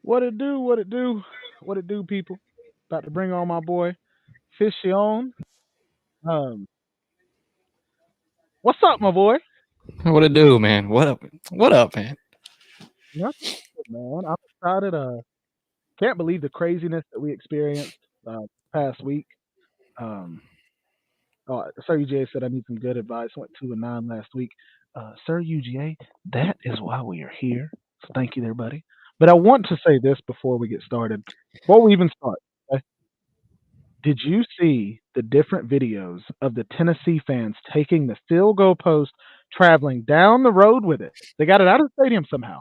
What it do? What it do? What it do, people? About to bring on my boy Fishy on. Um, what's up, my boy? What it do, man? What up? What up, man? Nothing, man. I'm excited. Can't believe the craziness that we experienced past week. Um, Sir UGA said I need some good advice. Went 2-9 last week. Sir UGA, that is why we are here. So thank you there, buddy. But I want to say this before we get started. Before we even start, okay? Did you see the different videos of the Tennessee fans taking the field goal post, traveling down the road with it? They got it out of the stadium somehow.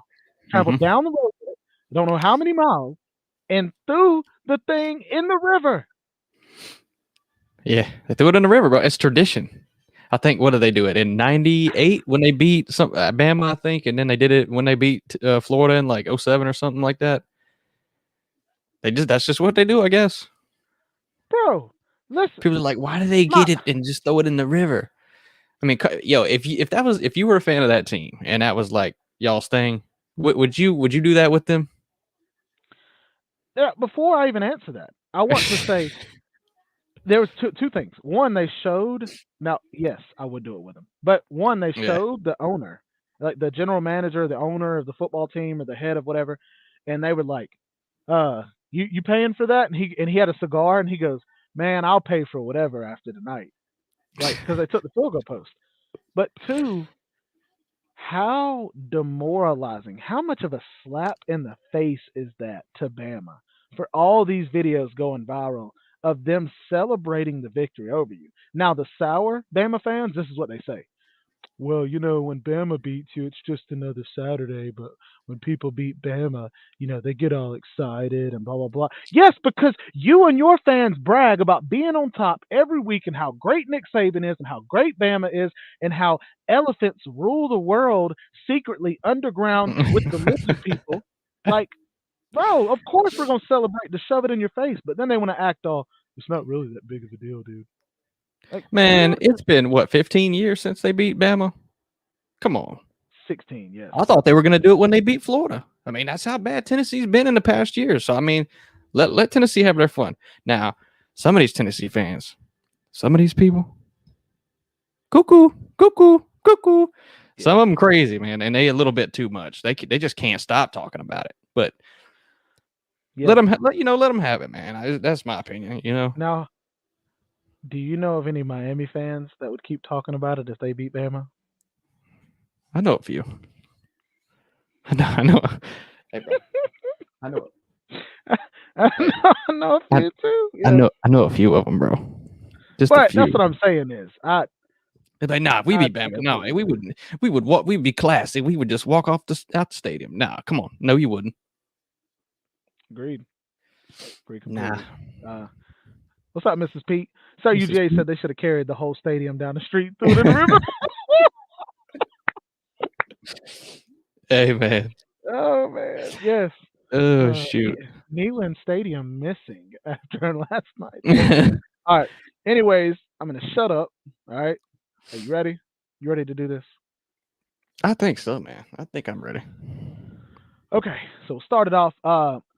Traveled Hmm. down the road with it, don't know how many miles, and threw the thing in the river. Yeah, they threw it in the river, bro. It's tradition. I think. What did they do it in '98 when they beat some Bama? I think, and then they did it when they beat Florida in like '07 or something like that. That's just what they do, I guess. Bro, listen, People are like, why do they my get it and just throw it in the river? I mean, yo, if you were a fan of that team and that was like y'all's thing, would you do that with them? yeah, before I even answer that, I want to say there was two things. One, they showed now, yes, I would do it with them. But one, they Yeah. showed the owner, like the general manager, the owner of the football team or the head of whatever, and they were like, you paying for that? And he had a cigar and he goes, "Man, I'll pay for whatever after tonight." Like because they took the field goal post. But two, how demoralizing, how much of a slap in the face is that to Bama for all these videos going viral of them celebrating the victory over you? Now, the sour Bama fans, this is what they say. Well, when Bama beats you, it's just another Saturday. But when people beat Bama, they get all excited and blah, blah, blah. Yes, because you and your fans brag about being on top every week and how great Nick Saban is and how great Bama is and how elephants rule the world secretly underground with the lizard people. Like, bro, of course we're going to celebrate to shove it in your face. But then they want to act all, it's not really that big of a deal, dude. Like, Man, really? it's been what 15 years since they beat Bama. Come on. 16, yes. I thought they were going to do it when they beat Florida. I mean, that's how bad Tennessee's been in the past years. So I mean, let Tennessee have their fun. Now, some of these Tennessee fans, some of these people, cuckoo, cuckoo, cuckoo. Some Yeah. of them crazy, man, and they a little bit too much. They just can't stop talking about it. But Yeah. let them have it, man. That's my opinion. Now, do you know of any Miami fans that would keep talking about it if they beat Bama? I know a few. I know. Hey, bro. I know. I know a I, few too. I Yeah, know. I know a few of them, bro. Just a but that's few. what I'm saying is They're like, nah, we I beat Bama. think No, we wouldn't. We would walk. We'd be classy. We would just walk off out the stadium. Nah, come on. No, you wouldn't. agreed. Agree Nah, completely. Uh, what's up, Mrs. Pete? Sir Mrs. UGA Pete. said they should have carried the whole stadium down the street, threw it in the river. Hey, man. Oh man, yes. Oh Uh, shoot. Neyland Stadium missing after last night's game. All right. Anyways, I'm gonna shut up. All right. Are you ready? You ready to do this? I think so, man. I think I'm ready. Okay, so we'll start it off.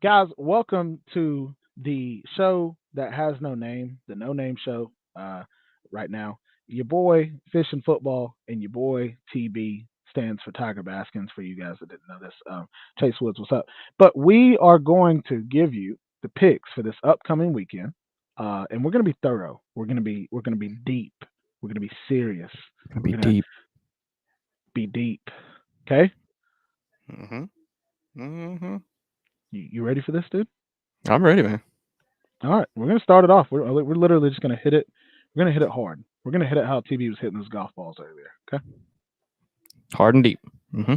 Guys, welcome to the show that has no name, the No Name Show. Right now, your boy Fish and Football and your boy TB stands for Tiger Baskins. For you guys that didn't know this, Chase Woods, what's up? But we are going to give you the picks for this upcoming weekend, and we're going to be thorough. We're going to be deep. We're going to be serious. Gonna We're be going to deep. be deep. Okay, Mm-hmm. Mm-hmm. you ready for this, dude? I'm ready, man. All right, we're gonna start it off. We're literally just gonna hit it. We're gonna hit it hard. We're gonna hit it how TB was hitting those golf balls earlier. Okay. Hard and deep. Mm-hmm.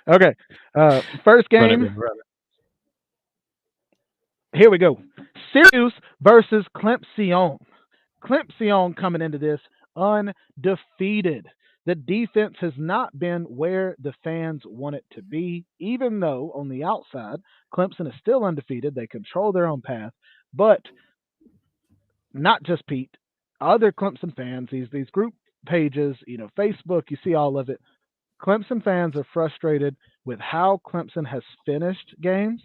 Okay. First Run it, game. man. Run Here we go. Syracuse versus Clemson. Clemson coming into this undefeated. The defense has not been where the fans want it to be, even though on the outside, Clemson is still undefeated. They control their own path, but not just Pete, other Clemson fans, these group pages, Facebook, you see all of it. Clemson fans are frustrated with how Clemson has finished games.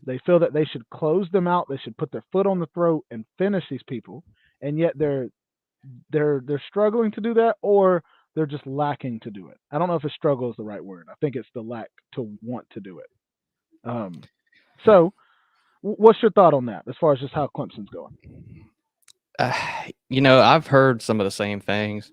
They feel that they should close them out. They should put their foot on the throat and finish these people, and yet they're struggling to do that, or they're just lacking to do it. I don't know if a struggle is the right word. I think it's the lack to want to do it. Um, so, what's your thought on that as far as just how Clemson's going? I've heard some of the same things.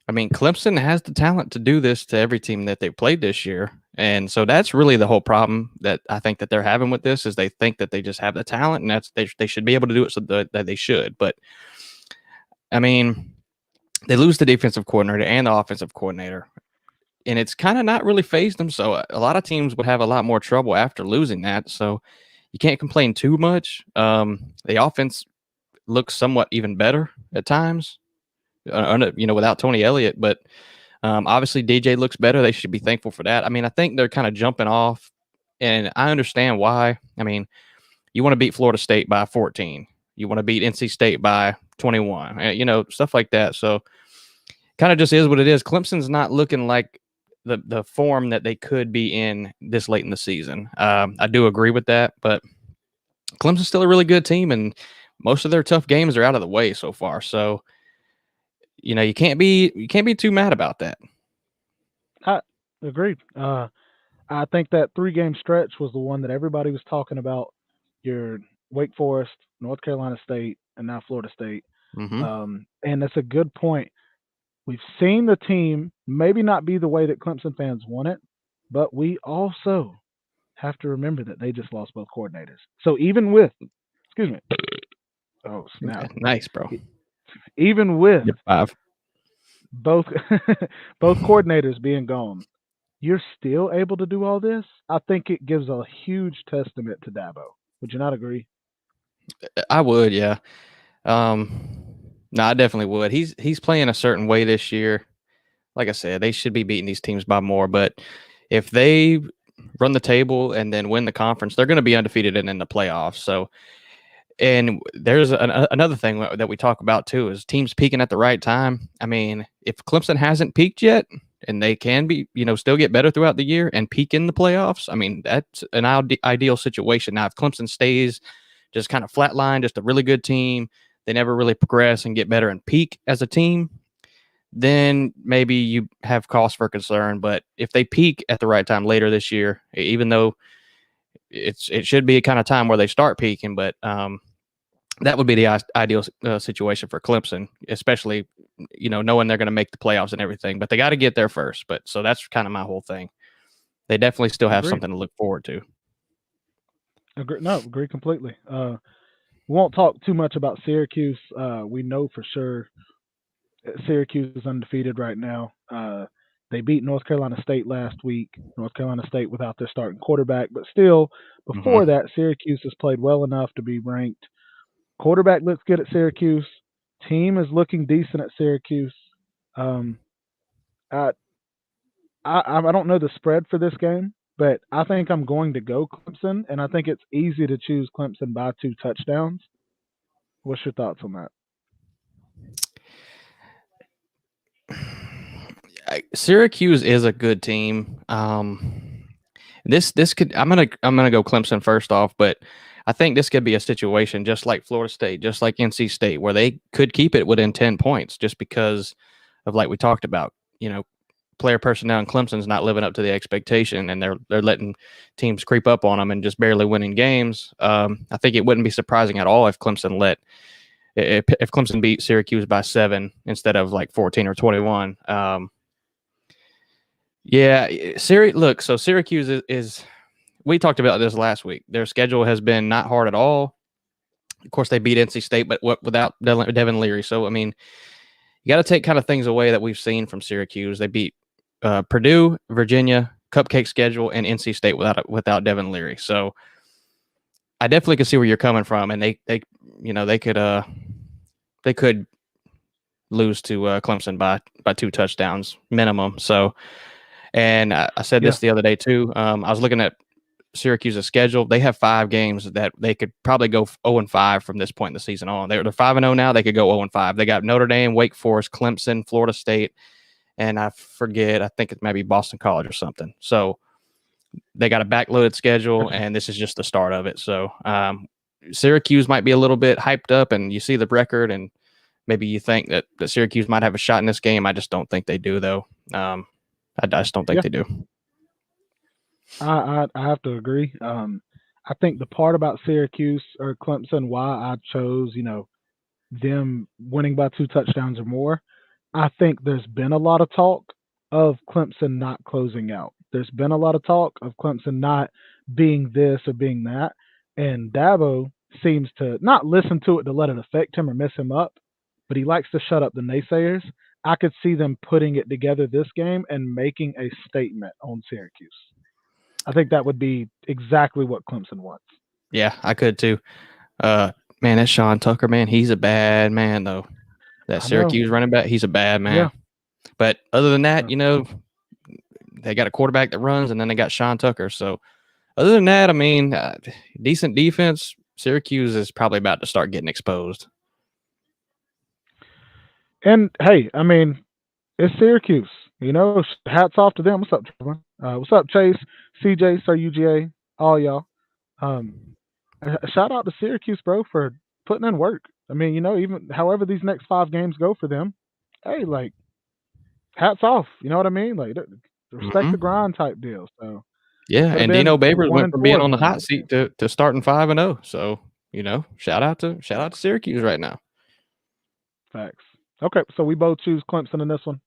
I mean, Clemson has the talent to do this to every team that they played this year. And so that's really the whole problem that I think that they're having with this is they think that they just have the talent and they should be able to do it so that they should. But I mean, they lose the defensive coordinator and the offensive coordinator. And it's kind of not really phased them. So a lot of teams would have a lot more trouble after losing that. So you can't complain too much. The offense looks somewhat even better at times, without Tony Elliott. But obviously, DJ looks better. They should be thankful for that. I mean, I think they're kind of jumping off, and I understand why. I mean, you want to beat Florida State by 14. You want to beat NC State by 21, stuff like that. So kind of just is what it is. Clemson's not looking like the form that they could be in this late in the season. I do agree with that, but Clemson's still a really good team, and most of their tough games are out of the way so far. So, you can't be too mad about that. I agreed. I think that 3 game stretch was the one that everybody was talking about. Your Wake Forest, North Carolina State, and now Florida State. Mm-hmm. And that's a good point. We've seen the team maybe not be the way that Clemson fans want it, but we also have to remember that they just lost both coordinators. So even with, excuse me, oh snap, Nice, bro. Even with You're 5. both both coordinators being gone, you're still able to do all this. I think it gives a huge testament to Dabo. Would you not agree? I would, yeah. No, I definitely would. He's playing a certain way this year. Like I said, they should be beating these teams by more. But if they run the table and then win the conference, they're going to be undefeated and in the playoffs. So, and there's another thing that we talk about too is teams peaking at the right time. I mean, if Clemson hasn't peaked yet, and they can be, still get better throughout the year and peak in the playoffs, I mean, that's an ideal situation. Now, if Clemson stays just kind of flatline, just a really good team, they never really progress and get better and peak as a team, then maybe you have cause for concern. But if they peak at the right time later this year, even though it should be a kind of time where they start peaking, but that would be the ideal situation for Clemson, especially, knowing they're going to make the playoffs and everything, but they got to get there first. But so that's kind of my whole thing. They definitely still have something to look forward to. Agree completely. We won't talk too much about Syracuse. We know for sure Syracuse is undefeated right now. They beat North Carolina State last week. North Carolina State without their starting quarterback, but still, before that, Syracuse has played well enough to be ranked. Quarterback looks good at Syracuse. Team is looking decent at Syracuse. I don't know the spread for this game, but I think I'm going to go Clemson, and I think it's easy to choose Clemson by 2 touchdowns. What's your thoughts on that? Syracuse is a good team. This could I'm gonna go Clemson first off, but I think this could be a situation just like Florida State, just like NC State, where they could keep it within 10 points just because of, like we talked about, player personnel in Clemson's not living up to the expectation, and they're letting teams creep up on them and just barely winning games. I think it wouldn't be surprising at all if Clemson beat Syracuse by 7 instead of like 14 or 21. So Syracuse is we talked about this last week. Their schedule has been not hard at all. Of course, they beat NC State, but without Devin Leary. So, I mean, you got to take kind of things away that we've seen from Syracuse. They beat Purdue, Virginia, cupcake schedule, and NC State without Devin Leary. So, I definitely can see where you're coming from, and they could lose to Clemson by 2 touchdowns minimum. So, and I said this the other day too. I was looking at Syracuse's schedule. They have 5 games that they could probably go 0-5 from this point in the season on. They're 5-0 now. They could go 0-5. They got Notre Dame, Wake Forest, Clemson, Florida State, and I forget. I think it might be Boston College or something. So they got a backloaded schedule, Gotcha. and this is just the start of it. So Syracuse might be a little bit hyped up, and you see the record, and maybe you think that Syracuse might have a shot in this game. I just don't think they do, though. I just don't think Yeah, they do. I have to agree. I think the part about Syracuse or Clemson, why I chose, them winning by 2 touchdowns or more, I think there's been a lot of talk of Clemson not closing out. There's been a lot of talk of Clemson not being this or being that. And Dabo seems to not listen to it to let it affect him or mess him up, but he likes to shut up the naysayers. I could see them putting it together this game and making a statement on Syracuse. I think that would be exactly what Clemson wants. Yeah, I could too. Uh, man, that Sean Tucker, man, he's a bad man, though. That I know. Syracuse running back, he's a bad Yeah. man. But other than that, Uh, they got a quarterback that runs, and then they got Sean Tucker. So other than that, I mean, decent defense. Syracuse is probably about to start getting exposed. and hey, I mean, it's Syracuse. Hats off to them. What's up, Trevor? What's up, Chase, CJ, Sir UGA, all y'all. Um, a shout out to Syracuse, bro, for putting in work. I mean, even however these next 5 games go for them, hey, like, hats off. You know what I mean? Like, respect the Hmm. grind type deal. So they Yeah, could have and Dino been Babers one went and from four being at on the one hot point. seat to starting 5-0. So shout out to Syracuse right now. Facts. Okay, so we both choose Clemson in this one.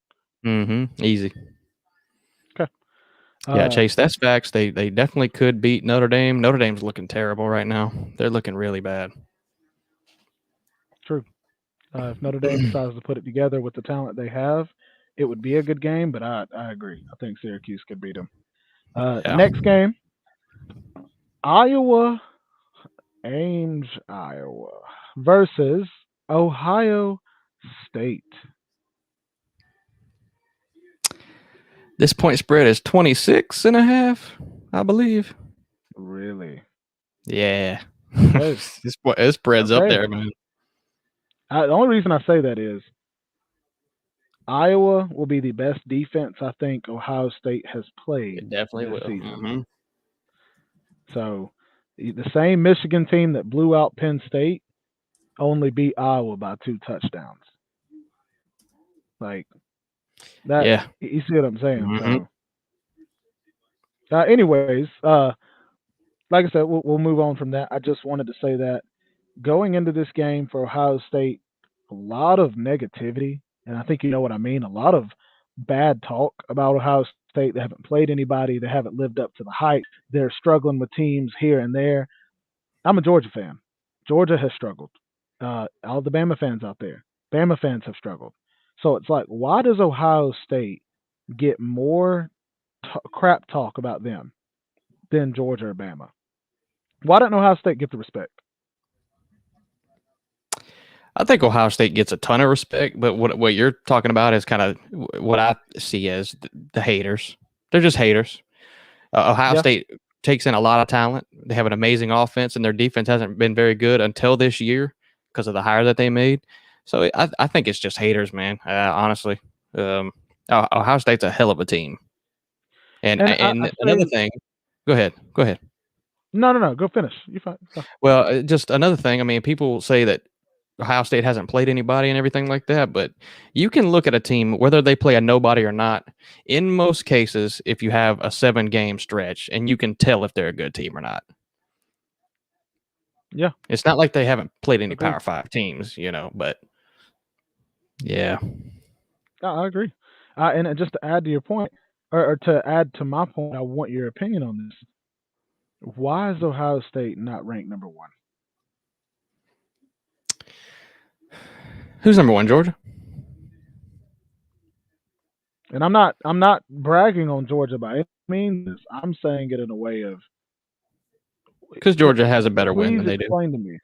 Easy. Okay. Yeah, Uh, Chase, that's facts. They definitely could beat Notre Dame. Notre Dame's looking terrible right now. They're looking really bad. true. If Notre Dame decides to put it together with the talent they have, it would be a good game. But I agree. I think Syracuse could beat them. Yeah. Next game, Iowa, Ames, Iowa versus Ohio State. This point spread is 26.5, I believe. Really? Yeah. Okay. This spread's up Okay. there, man. The only reason I say that is Iowa will be the best defense I think Ohio State has played It definitely this will. season. Hmm. So the same Michigan team that blew out Penn State only beat Iowa by 2 touchdowns. Like that, Yeah. you see what I'm saying? Hmm. So, anyways, like I said, we'll move on from that. I just wanted to say that going into this game for Ohio State, a lot of negativity, and I think you know what I mean. A lot of bad talk about Ohio State. They haven't played anybody. They haven't lived up to the hype. They're struggling with teams here and there. I'm a Georgia fan. Georgia has struggled. All the Bama fans out there, Bama fans have struggled. So it's like, why does Ohio State get more crap talk about them than Georgia or Bama? Why don't Ohio State get the respect? I think Ohio State gets a ton of respect, but what you're talking about is kind of what I see as the haters. They're just haters. Ohio Yeah, State takes in a lot of talent. They have an amazing offense, and their defense hasn't been very good until this year because of the hire that they made. So I think it's just haters, man. Honestly, um, Ohio State's a hell of a team. And and I and another say thing, go ahead, go ahead. no, no, no. Go finish. You fine. Go. Well, just another thing. I mean, people say that Ohio State hasn't played anybody and everything like that, but you can look at a team whether they play a nobody or not. In most cases, if you have a 7 game stretch, and you can tell if they're a good team or not. Yeah, It's not like they haven't played any agreed. Power 5 teams, but yeah. I agree. And just to add to your point, or to add to my point, I want your opinion on this. Why is Ohio State not ranked number one? Who's number 1, Georgia? And I'm not bragging on Georgia by any means. I'm saying it in a way of, Because Georgia has a better win please than they do. explain to me.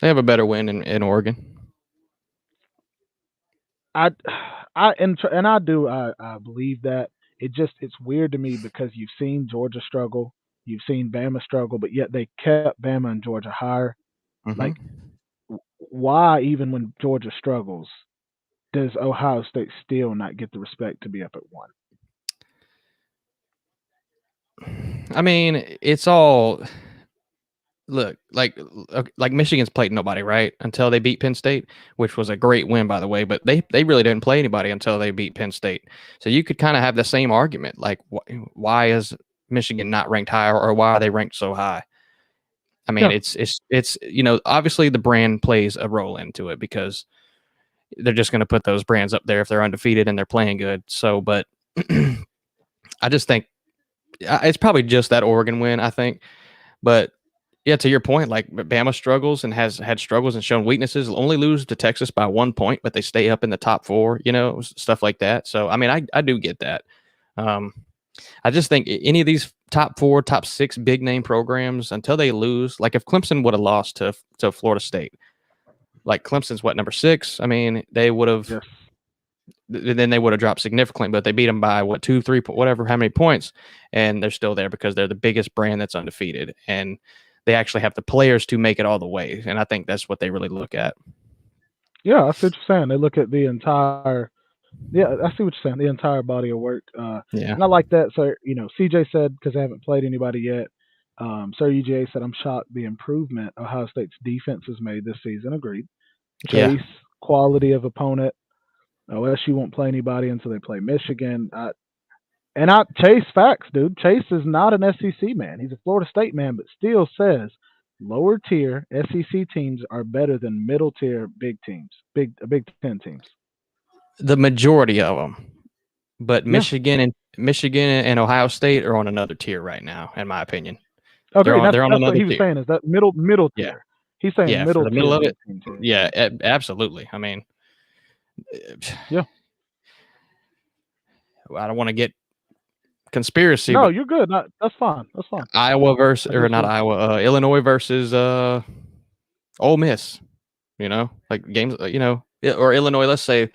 They have a better win in Oregon. I and I believe that. It's weird to me because you've seen Georgia struggle, you've seen Bama struggle, but yet they kept Bama and Georgia higher. Hmm. Like, why even when Georgia struggles? does Ohio State still not get the respect to be up at one? I mean, it's all look like Michigan's played nobody right until they beat Penn State, which was a great win by the way. But they really didn't play anybody until they beat Penn State. So you could kind of have the same argument, like why is Michigan not ranked higher, or why are they ranked so high? I mean, Yeah, it's obviously the brand plays a role into it because they're just going to put those brands up there if they're undefeated and they're playing good. So, but I just think it's probably just that Oregon win. I think, but yeah, to your point, like Bama struggles and has had struggles and shown weaknesses. Only lose to Texas by 1 point, but they stay up in the top four. Stuff like that. So, I mean, I do get that. Um, I just think any of these top four, top six big name programs until they lose, like if Clemson would have lost to Florida State, like Clemson's what, number 6? I mean, they would have yes, then they would have dropped significantly, but they beat them by what, 2, 3, whatever, how many points, and they're still there because they're the biggest brand that's undefeated, and they actually have the players to make it all the way, and I think that's what they really look at. yeah. I see what you're saying. They look at the entire. Yeah, I see what you're saying. The entire body of work, Yeah, and I like that. So CJ said because they haven't played anybody yet. Sir UGA said I'm shocked the improvement Ohio State's defense has made this season. Agreed. yeah. Chase, quality of opponent. OSU won't play anybody until they play Michigan. Chase facts, dude. Chase is not an SEC man. He's a Florida State man, but still says lower tier SEC teams are better than middle tier big teams, Big Ten teams. The majority of them, but Yeah, Michigan and Ohio State are on another tier right now, in my opinion. They're agree. on That's they're on that's what another he was tier. saying is that middle Yeah, tier. He's saying yeah. For middle the tier middle of big it, team teams. yeah, absolutely. I mean, Yeah. I don't want to get conspiracy, No, but you're good. Not, that's fine. That's fine. Iowa versus, I or just not was Iowa, Illinois versus Ole Miss. Like games, or Illinois. Let's say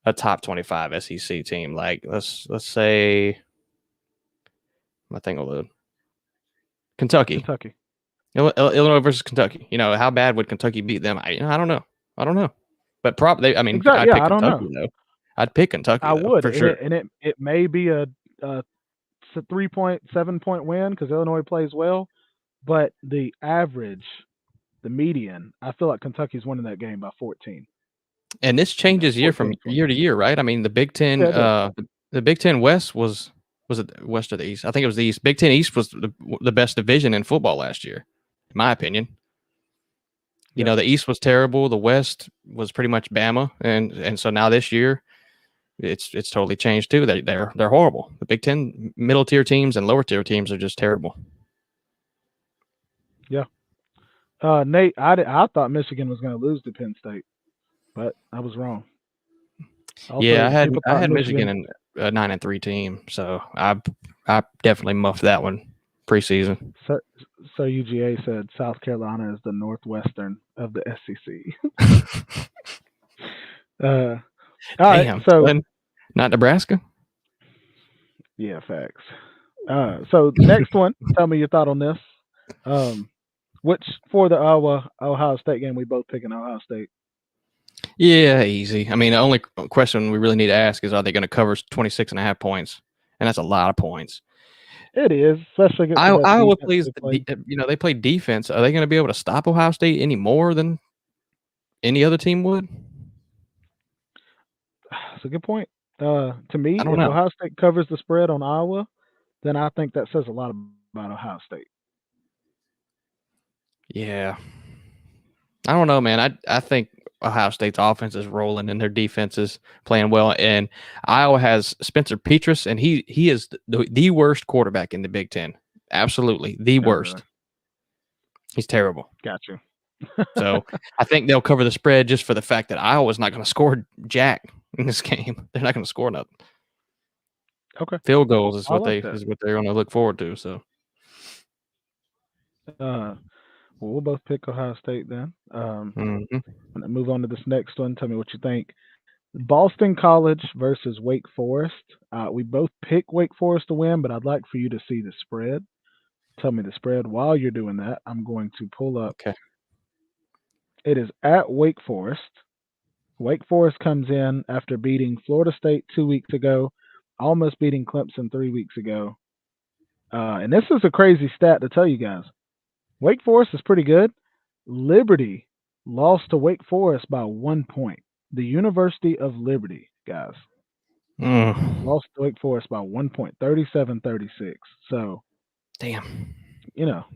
a top 25 SEC team. Like let's say my thing will load. Kentucky, Kentucky. Illinois versus Kentucky. How bad would Kentucky beat them? I don't know. I don't know. But I mean, Exactly. I'd Yeah, pick I don't know. Kentucky though. I'd pick Kentucky I though would, for and sure. it may be a 3 point, 7 point win because Illinois plays well, but the median, I feel like Kentucky's winning that game by 14. And this changes year from 14, 20. year to year, right? I mean, the Big Ten, Yeah, it does. the Big Ten West was it the West or the East? I think it was the East. Big Ten East was the best division in football last year, in my opinion. Yeah, The East was terrible. The West was pretty much Bama, and so now this year, it's totally changed too. They're horrible. The Big Ten middle tier teams and lower tier teams are just terrible. yeah. Nate, I thought Michigan was going to lose to Penn State, but I was wrong. Yeah, Also, people I thought had Michigan Michigan. in a 9-3 team, so I definitely muffed that one preseason. Sir, Sir UGA said South Carolina is the Northwestern of the SEC. All right, Damn, so son. Not Nebraska. yeah, facts. So next one, tell me your thought on this. Um, which for the Ohio State game, we both picking Ohio State. Yeah, easy. I mean, the only question we really need to ask is, are they going to cover 26.5 points? And that's a lot of points. It is, especially against the best Iowa defense plays, they played. they play defense. Are they going to be able to stop Ohio State any more than any other team would? That's a good point. To I me, don't if know. Ohio State covers the spread on Iowa, then I think that says a lot about Ohio State. Yeah. I don't know, man. I think Ohio State's offense is rolling and their defense is playing well. And Iowa has Spencer Petras, and he is the worst quarterback in the Big Ten. Absolutely. The Oh, really? worst. He's terrible. Got you. So I think they'll cover the spread just for the fact that Iowa's not going to score jack in this game. They're not going to score nothing. Okay, Field goals is I what like that. they're going to look forward to. So Well, we'll both pick Ohio State then. mhm. I'm gonna move on to this next one. Tell me what you think. Boston College versus Wake Forest. We both pick Wake Forest to win, but I'd like for you to see the spread. Tell me the spread. While you're doing that, I'm going to pull up. Okay. It is at Wake Forest. Wake Forest comes in after beating Florida State 2 weeks ago, almost beating Clemson 3 weeks ago. And this is a crazy stat to tell you guys. Wake Forest is pretty good. Liberty lost to Wake Forest by 1 point. The University of Liberty, guys, Mm, lost to Wake Forest by 1 point, 37-36. So, damn.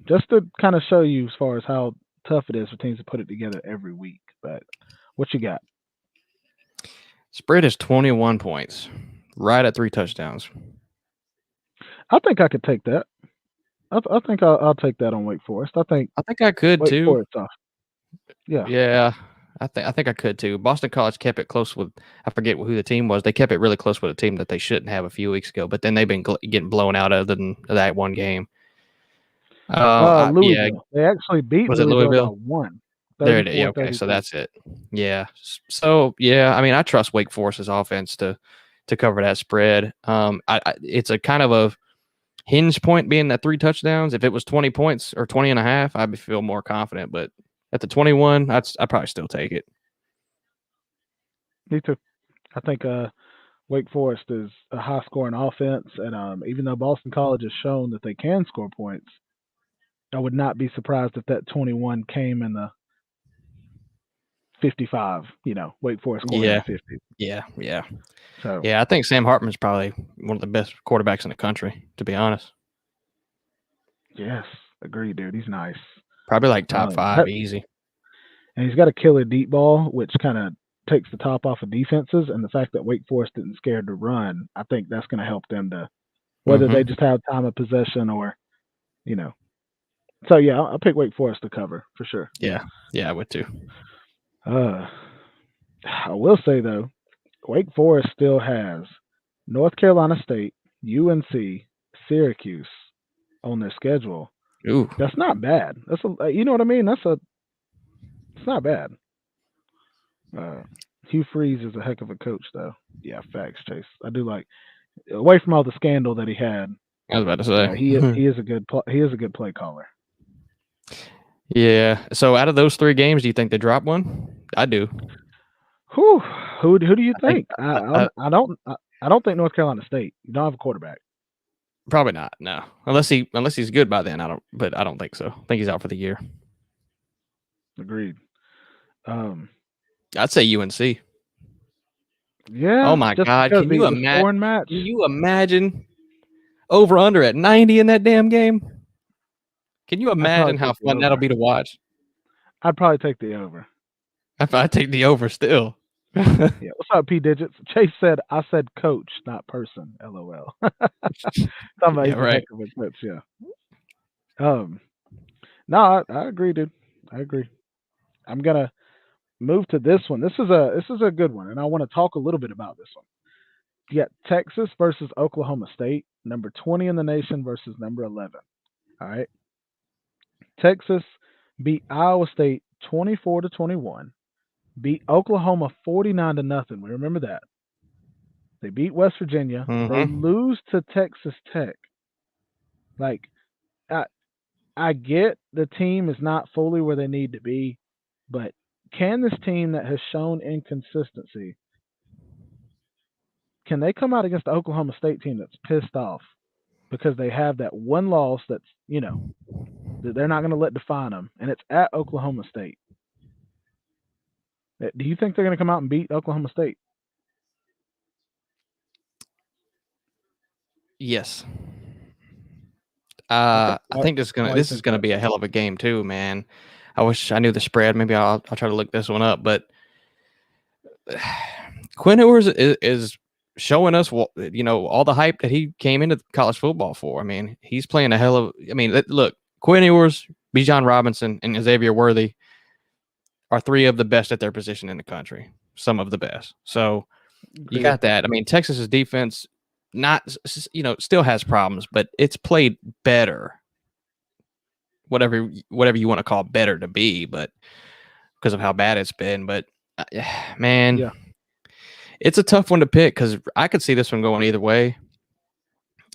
just to kind of show you as far as how tough it is for teams to put it together every week. But what you got? Spread is 21 points, right at 3 touchdowns. I think I could take that. I think I'll take that on Wake Forest. I think I think I could Wake too. Forest off. Yeah. Yeah, I think I could too. Boston College kept it close with, I forget who the team was. They kept it really close with a team that they shouldn't have a few weeks ago, but then they've been getting blown out other than that one game. Yeah, Louisville. They actually beat was it Louisville by Louisville? one. There it is. Yeah, Thirty-four, okay, so 33. that's it. Yeah. So yeah, I mean, I trust Wake Forest's offense to cover that spread. It's a kind of a hinge point being that 3 touchdowns. If it was 20 points or 20 and a half, I'd feel more confident. But at the 21, I'd probably still take it. Me too. I think Wake Forest is a high scoring offense, and even though Boston College has shown that they can score points, I would not be surprised if that 21 came in the 55. Wake Forest scoring in Yeah, the 50. yeah. So Yeah, I think Sam Hartman's probably one of the best quarterbacks in the country, to be honest. yes, agree, dude. He's nice. Probably like top Um, 5, that, easy. and he's got a killer deep ball, which kind of takes the top off of defenses. And the fact that Wake Forest didn't scared to run, I think that's going to help them to whether they Hmm. just have time of possession or you know. So yeah, I'll pick Wake Forest to cover for sure. Yeah, I would too. Uh, I will say though, Wake Forest still has North Carolina State, UNC, Syracuse on their schedule. Ooh, That's not bad. You know what I mean. It's not bad. Uh, Hugh Freeze is a heck of a coach though. Yeah, facts, Chase. I do like away from all the scandal that he had. I was about to He say. he is a he is a good play caller. Yeah. So out of those 3 games, do you think they drop one? I do. Whew, who do you I think think? I don't think North Carolina State. You don't have a quarterback. probably not. No, unless he's good by then. But I don't think so. I think he's out for the year. Agreed. Um, I'd say UNC. Oh yeah, my just God! because Can you the imagine? scoring match. Can you imagine over under at 90 in that damn game? Can you I'd probably imagine how take the fun that'll over. be to watch? I'd probably take the over. If I take the over still. Yeah. What's up, P Digits? Chase said, "I said coach, not person." LOL. Yeah, Somebody's a heck right. of a coach. Yeah. Um. No, I agree, dude. I agree. I'm gonna move to this one. This is a good one, and I want to talk a little bit about this one. You got Texas versus Oklahoma State, number 20 in the nation versus number 11. All right. Texas beat Iowa State 24-21. Beat Oklahoma 49 to nothing. We remember that. They beat West Virginia. They Mm-hmm. lose to Texas Tech. Like I I get the team is not fully where they need to be, but can this team that has shown inconsistency can they come out against the Oklahoma State team that's pissed off because they have that one loss that's that they're not going to let define them, and it's at Oklahoma State. Do you think they're going to come out and beat Oklahoma State? Yes. Okay. I think Why do you this is think gonna that? be a hell of a game too, man. I wish I knew the spread. Maybe I'll try to look this one up. But Quinn Ewers is showing us what all the hype that he came into college football for. I mean, he's playing a hell of. I mean, look, Quinn Ewers, Bijan Robinson, and Xavier Worthy are 3 of the best at their position in the country. Some of the best. So you Agreed. got that. I mean, Texas's defense not still has problems, but it's played better. Whatever you want to call better to be, but because of how bad it's been. But man, Yeah. it's a tough one to pick because I could see this one going either way.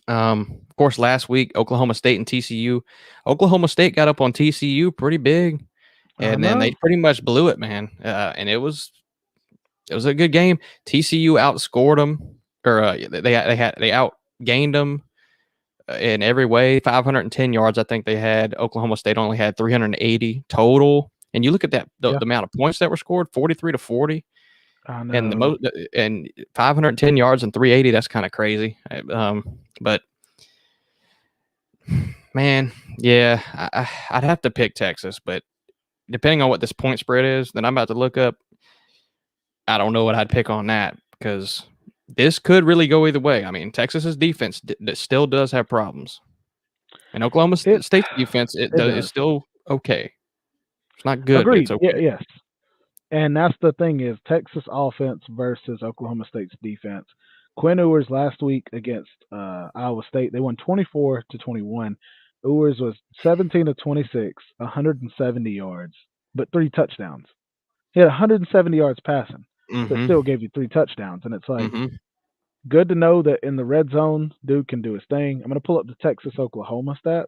Of course, last week Oklahoma State and TCU. Oklahoma State got up on TCU pretty big, I and then they know. pretty much blew it, man. And it was It was a good game. TCU outscored them, or they outgained them in every way. 510 yards, I think they had. Oklahoma State only had 380 total. And you look at that, the Yeah, amount of points that were scored, 43-40, I and the know. most, and 510 yards and 380. That's kind of crazy. But man, yeah, I'd have to pick Texas, but depending on what this point spread is, then I'm about to look up. I don't know what I'd pick on that because this could really go either way. I mean, Texas's defense still does have problems, and Oklahoma It State's defense it is does. still okay. It's not good, but it's Agreed. Yeah, okay. yes. And that's the thing is Texas offense versus Oklahoma State's defense. Quinn Ewers last week against Iowa State, they won 24-21. Ewers was 17 of 26, 170 yards, but 3 touchdowns. He had 170 yards passing, but Mm-hmm. still gave you 3 touchdowns. And it's like Mm-hmm. good to know that in the red zone, dude can do his thing. I'm going to pull up the Texas Oklahoma stats.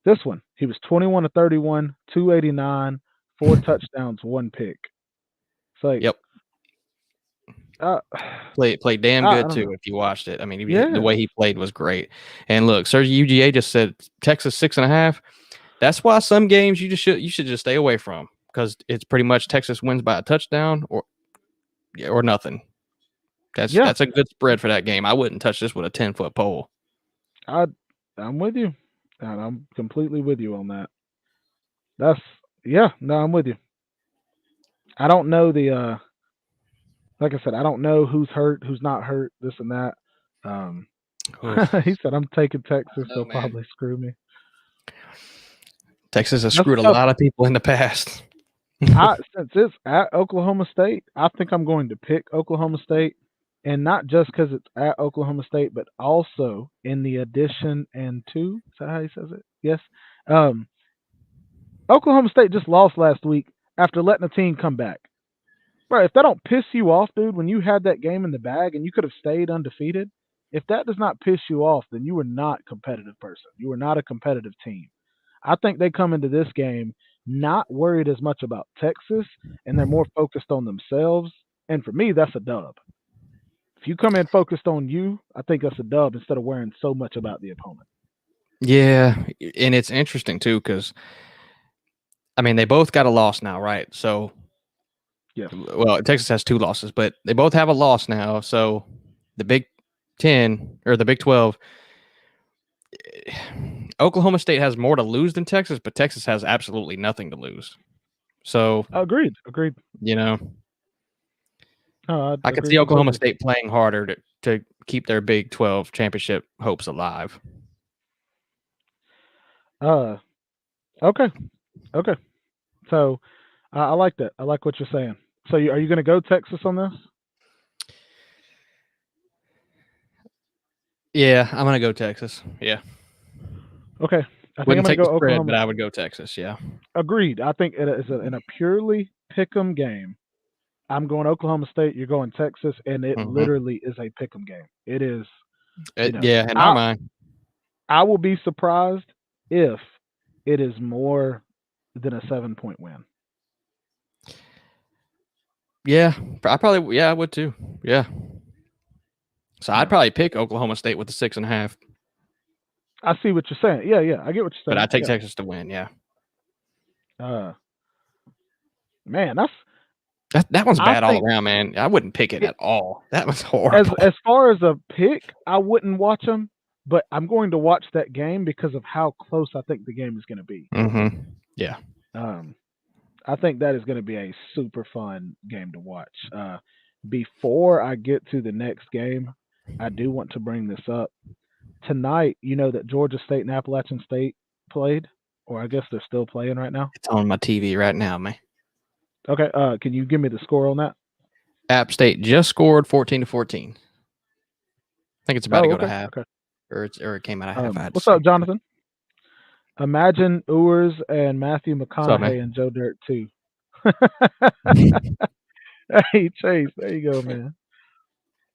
This one, he was 21 to 31, 289, 4 touchdowns, 1 pick. It's like, Yep. uh, Played damn I good don't too. know. If you watched it, I mean, the Yeah, way he played was great. And look, Serge UGA just said Texas 6.5. That's why some games you should just stay away from because it's pretty much Texas wins by a touchdown or nothing. yeah. That's a good spread for that game. I wouldn't touch this with a 10-foot pole. I I'm with you, and I'm completely with you on that. That's yeah. No, I'm with you. I don't know the like I said, I don't know who's hurt, who's not hurt, this and that. Um, Oof. he said I'm taking Texas. No They'll man. probably screw me. Texas has That's screwed a tough. lot of people in the past. Since it's at Oklahoma State, I think I'm going to pick Oklahoma State, and not just because it's at Oklahoma State, but also in the addition and two. Is that how he says it? Yes. Um, Oklahoma State just lost last week after letting a team come back. Bro, if that don't piss you off, dude, when you had that game in the bag and you could have stayed undefeated, if that does not piss you off, then you were not a competitive person. You were not a competitive team. I think they come into this game not worried as much about Texas and they're more focused on themselves. And for me, that's a dub. If you come in focused on you, I think that's a dub instead of worrying so much about the opponent. Yeah, and it's interesting too because I mean they both got a loss now, right? So, Yes. well, Texas has 2 losses, but they both have a loss now. So, the Big 10 or the Big 12, Oklahoma State has more to lose than Texas, but Texas has absolutely nothing to lose. So, Agreed. Agreed. you know, I I could agree see Oklahoma completely. State playing harder to keep their Big 12 championship hopes alive. Uh, okay. Okay. So I like that. I like what you're saying. So are you going to go Texas on this? Yeah, I'm gonna go Texas. Yeah, Okay. I think I'm wouldn't going to take the go spread, but Oklahoma. I would go Texas. Yeah. Agreed. I think it is in a purely pick'em game. I'm going Oklahoma State. You're going Texas, and it Hmm. literally is a pick'em game. It is. Yeah, in our I mind. I will be surprised if it is more than a 7 point win. Yeah, I probably. Yeah, I would too. Yeah. So I'd Yeah. probably pick Oklahoma State with the 6.5, I see what you're saying. Yeah, yeah. I get what you're but saying. I'd take Yeah. Texas to win. Yeah. Uh, man, that's. That one's I bad all think around, man. I wouldn't pick it it, at all. That was as horrible. as far as a pick, I wouldn't watch them, but I'm going to watch that game because of how close I think the game is going to be. Yeah. Um, I think that is going to be a super fun game to watch. Before I get to the next game, I do want to bring this up. Tonight, you know that Georgia State and Appalachian State played, or I guess they're still playing right now. It's on my TV right now, man. Okay, can you give me the score on that? App State just scored 14-14. I think it's about to Oh, go to okay, half, okay. or it came out of half. I had to What's see. up, Jonathan? Imagine Ewers and Matthew What's up, McConaughey man? and Joe Dirt too. Hey Chase, there you go, man.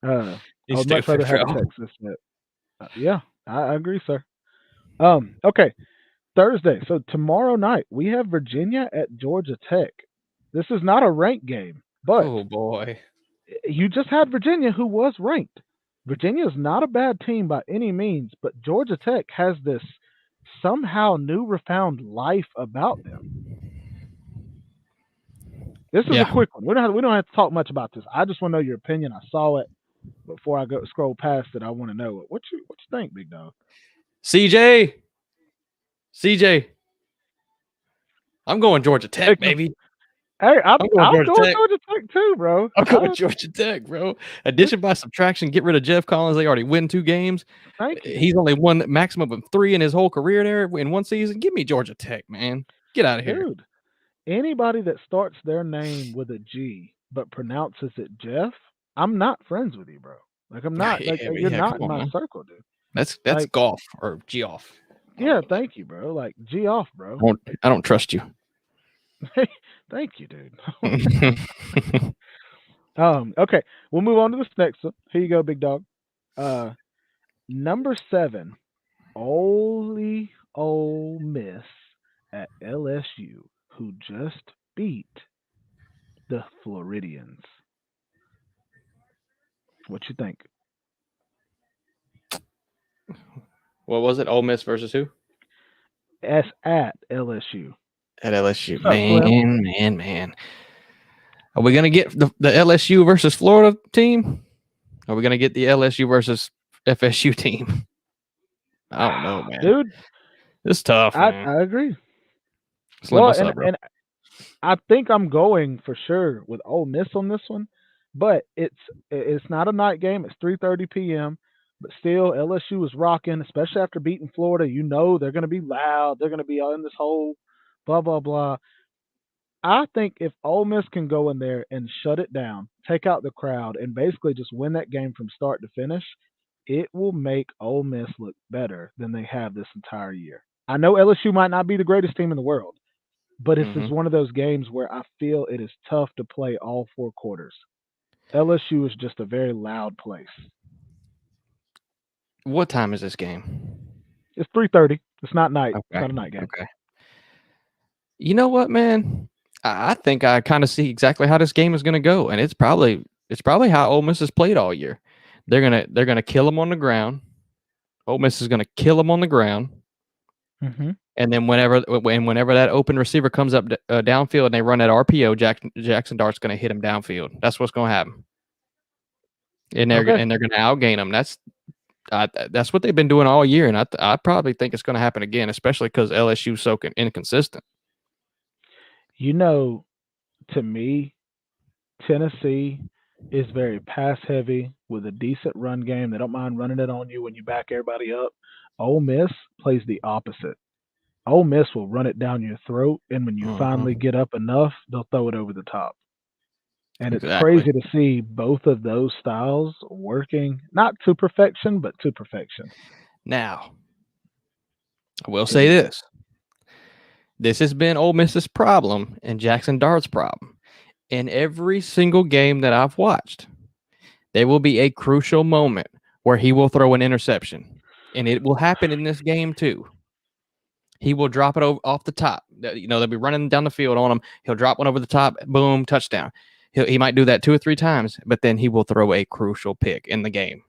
I He's would much stupid, rather have bro. Texas, but yeah, I agree, sir. Okay, Thursday. So tomorrow night we have Virginia at Georgia Tech. This is not a ranked game. But Oh boy. you just had Virginia, who was ranked. Virginia is not a bad team by any means, but Georgia Tech has this somehow new refound life about them. This is a Yeah. quick one. We don't have to talk much about this. I just want to know your opinion. I saw it before I go scroll past it. I want to know it. What you think, big dog? CJ. CJ. I'm going Georgia Tech, Signal. baby. Hey, I'm I'm going I'm Georgia going Tech. Georgia Tech too, bro. I'm going Georgia Tech, bro. Addition by subtraction. Get rid of Jeff Collins. They already win 2 games. Thank you, He's only won maximum of 3 in his whole career there in one season. Give me Georgia Tech, man. Get out of here. dude. Anybody that starts their name with a G but pronounces it Jeff, I'm not friends with you, bro. Like I'm not like you're Yeah, not come in on, my man. circle, dude. That's Like, golf or G off. yeah, thank you, bro. Like G off, bro. I don't trust you. Thank you, dude. Okay, we'll move on to this next one. Here you go, big dog. Uh, number 7, Ole Miss at LSU, who just beat the Floridians. What you think? What was it? Ole Miss versus who? S at LSU. At LSU. What's up, Slim? Man. Are we gonna get the LSU versus Florida team? Are we gonna get the LSU versus FSU team? I don't know, man. Dude, It's tough, man. I agree. Slim, Well, what's and up, bro? and I think I'm going for sure with Ole Miss on this one, but it's not a night game. It's 3:30 p.m. But still, LSU is rocking, especially after beating Florida. You know they're going to be loud. They're going to be in this whole blah blah blah. I think if Ole Miss can go in there and shut it down, take out the crowd, and basically just win that game from start to finish, it will make Ole Miss look better than they have this entire year. I know LSU might not be the greatest team in the world, but this is Mm-hmm. one of those games where I feel it is tough to play all 4 quarters. LSU is just a very loud place. What time is this game? It's 3:30. It's not night. It's Okay. not a night game. Okay. You know what, man? I think I kind of see exactly how this game is going to go, and it's probably how Ole Miss has played all year. They're gonna kill them on the ground. Ole Miss is going to kill them on the ground, Hmm. and then whenever that open receiver comes up downfield and they run that RPO, Jackson Dart's going to hit him downfield. That's what's going to happen, and they're Okay. going to outgain them. That's what they've been doing all year, and I probably think it's going to happen again, especially because LSU's so inconsistent. You know, to me, Tennessee is very pass heavy with a decent run game. They don't mind running it on you when you back everybody up. Ole Miss plays the opposite. Ole Miss will run it down your throat, and when you finally Mm-hmm. get up enough, they'll throw it over the top. And it's Exactly. crazy to see both of those styles working, not to perfection, but to perfection. Now, I will Hit say me with it. this: this has been Ole Miss's problem and Jackson Dart's problem. In every single game that I've watched, there will be a crucial moment where he will throw an interception, and it will happen in this game too. He will drop it off the top. They'll be running down the field on him. He'll drop one over the top. Boom, touchdown. He might do that 2 or 3 times, but then he will throw a crucial pick in the game.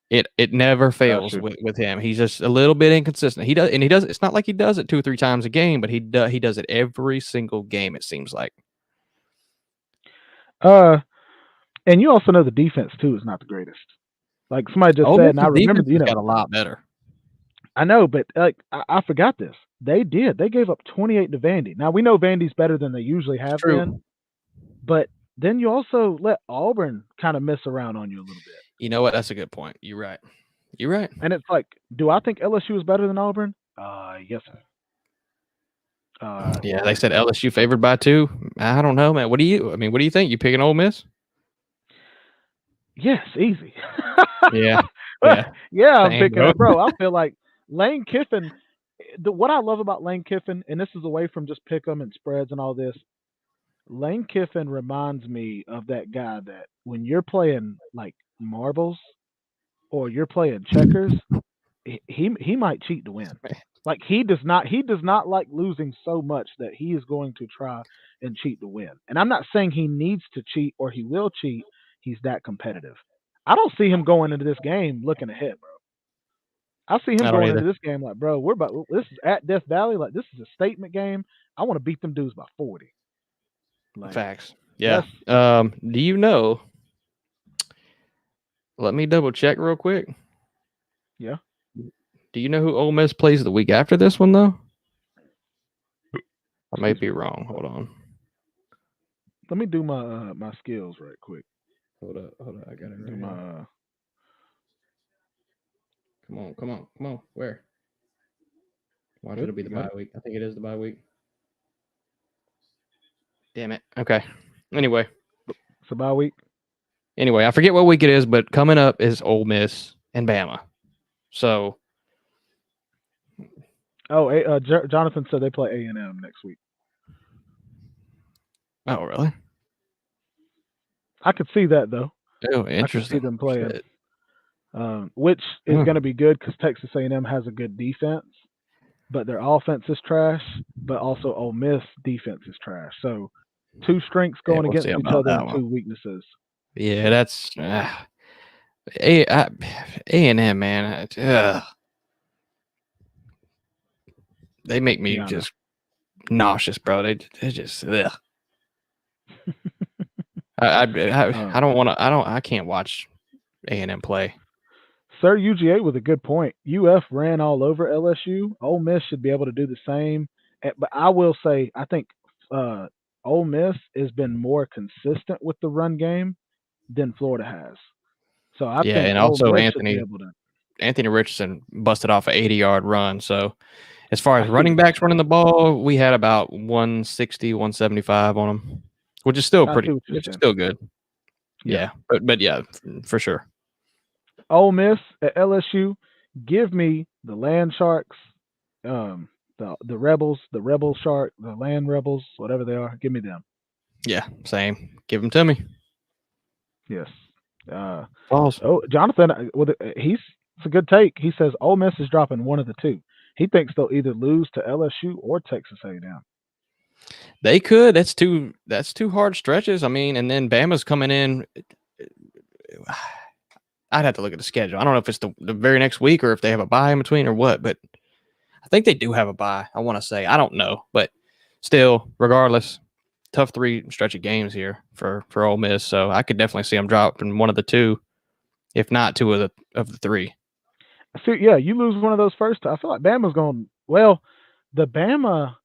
It never fails Gotcha. with him. He's just a little bit inconsistent. He does. It's not like he does it 2 or 3 times a game, but he does it every single game. It seems like. Uh, and you also know the defense too is not the greatest. Like somebody just Ole said, and I Miss's remember, defense has got a lot better. I know, but like I forgot this. They did. They gave up 28 to Vandy. Now we know Vandy's better than they usually It's have been, true. but then you also let Auburn kind of mess around on you a little bit. You know what? That's a good point. You're right. You're right. And it's like, do I think LSU is better than Auburn? Yes, sir. Yeah, they Yes, said sir. LSU favored by 2. I don't know, man. What do you think? You picking Ole Miss? Yes, easy. Yeah. Yeah. Yeah, I'm Same, picking bro. it, bro. I feel like Lane Kiffin. What I love about Lane Kiffin, and this is away from just pick 'em and spreads and all this. Lane Kiffin reminds me of that guy that when you're playing like marbles or you're playing checkers, he might cheat to win. Like he does not like losing so much that he is going to try and cheat to win. And I'm not saying he needs to cheat or he will cheat. He's that competitive. I don't see him going into this game looking ahead, bro. I see him I don't going into either. this game like, bro, this is at Death Valley. Like this is a statement game. I want to beat them dudes by 40. Like Facts. Yeah. that's Do you know? Let me double check real quick. yeah. Do you know who Ole Miss plays the week after this one though? I may Excuse me. be wrong. Hold on. Let me do my skills right quick. Hold up. Hold up. I got it Do right my here. Come on. Come on. Come on. Where? Watch, good. it'll be You the got bye it. week. I think it is the bye week. Damn it. Okay. Anyway. It's a bye week. Anyway, I forget what week it is, but coming up is Ole Miss and Bama. So, Oh, Jonathan said they play A&M next week. oh really? I could see that though. Oh, I could see interesting. them playing, Shit. which is Huh. going to be good because Texas A&M has a good defense, but their offense is trash. But also Ole Miss defense is trash. So two strengths Yeah, going we'll see against each about other that and one. two weaknesses. Yeah, So that's A&M, man. They make me yeah, I know. just nauseous, bro. They just ugh. I Um, don't want to. I can't watch A&M play. Sir UGA with a good point. UF ran all over LSU. Ole Miss should be able to do the same. But I will say, I think uh, Ole Miss has been more consistent with the run game than Florida has. So I Yeah, think and Ole also Miss should be able to. Anthony Richardson busted off an 80-yard run. So as far I as see running what you're backs running saying. the ball, we had about 160, 175 on them, which is still I see what you're which is saying. still good. Yeah. Yeah, but yeah, for sure. Ole Miss at LSU. Give me the Land Sharks, the Rebels, the Rebel Shark, the Land Rebels, whatever they are. Give me them. Yeah, same. Give them to me. Yes. Uh, Balls. Oh, Jonathan, he's it's a good take. He says Ole Miss is dropping one of the two. He thinks they'll either lose to LSU or Texas A&M. They could. That's two hard stretches. I mean, and then Bama's coming in. I'd have to look at the schedule. I don't know if it's the very next week or if they have a bye in between or what, but I think they do have a bye. I want to say. I don't know, but still, regardless, tough three stretch of games here for Ole Miss. So I could definitely see them dropping one of the two, if not two of the three. See, yeah, you lose one of those first. I feel like Bama's going. Well, the Bama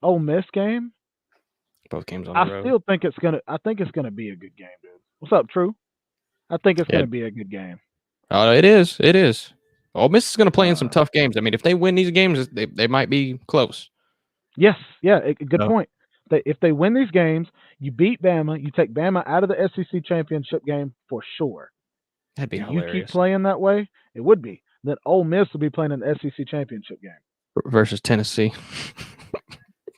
Ole Miss game. Both games on the I road. still think it's gonna. I think it's gonna be a good game, dude. What's up, True? I think it's Yeah. gonna be a good game. Oh, it is. It is. Ole Miss is going to play in some Uh, tough games. I mean, if they win these games, they might be close. yes, yeah, good So point. If they win these games, you beat Bama. You take Bama out of the SEC championship game for sure. that'd be Do you keep hilarious. playing that way? It would be. Then Ole Miss will be playing an SEC championship game. Versus Tennessee.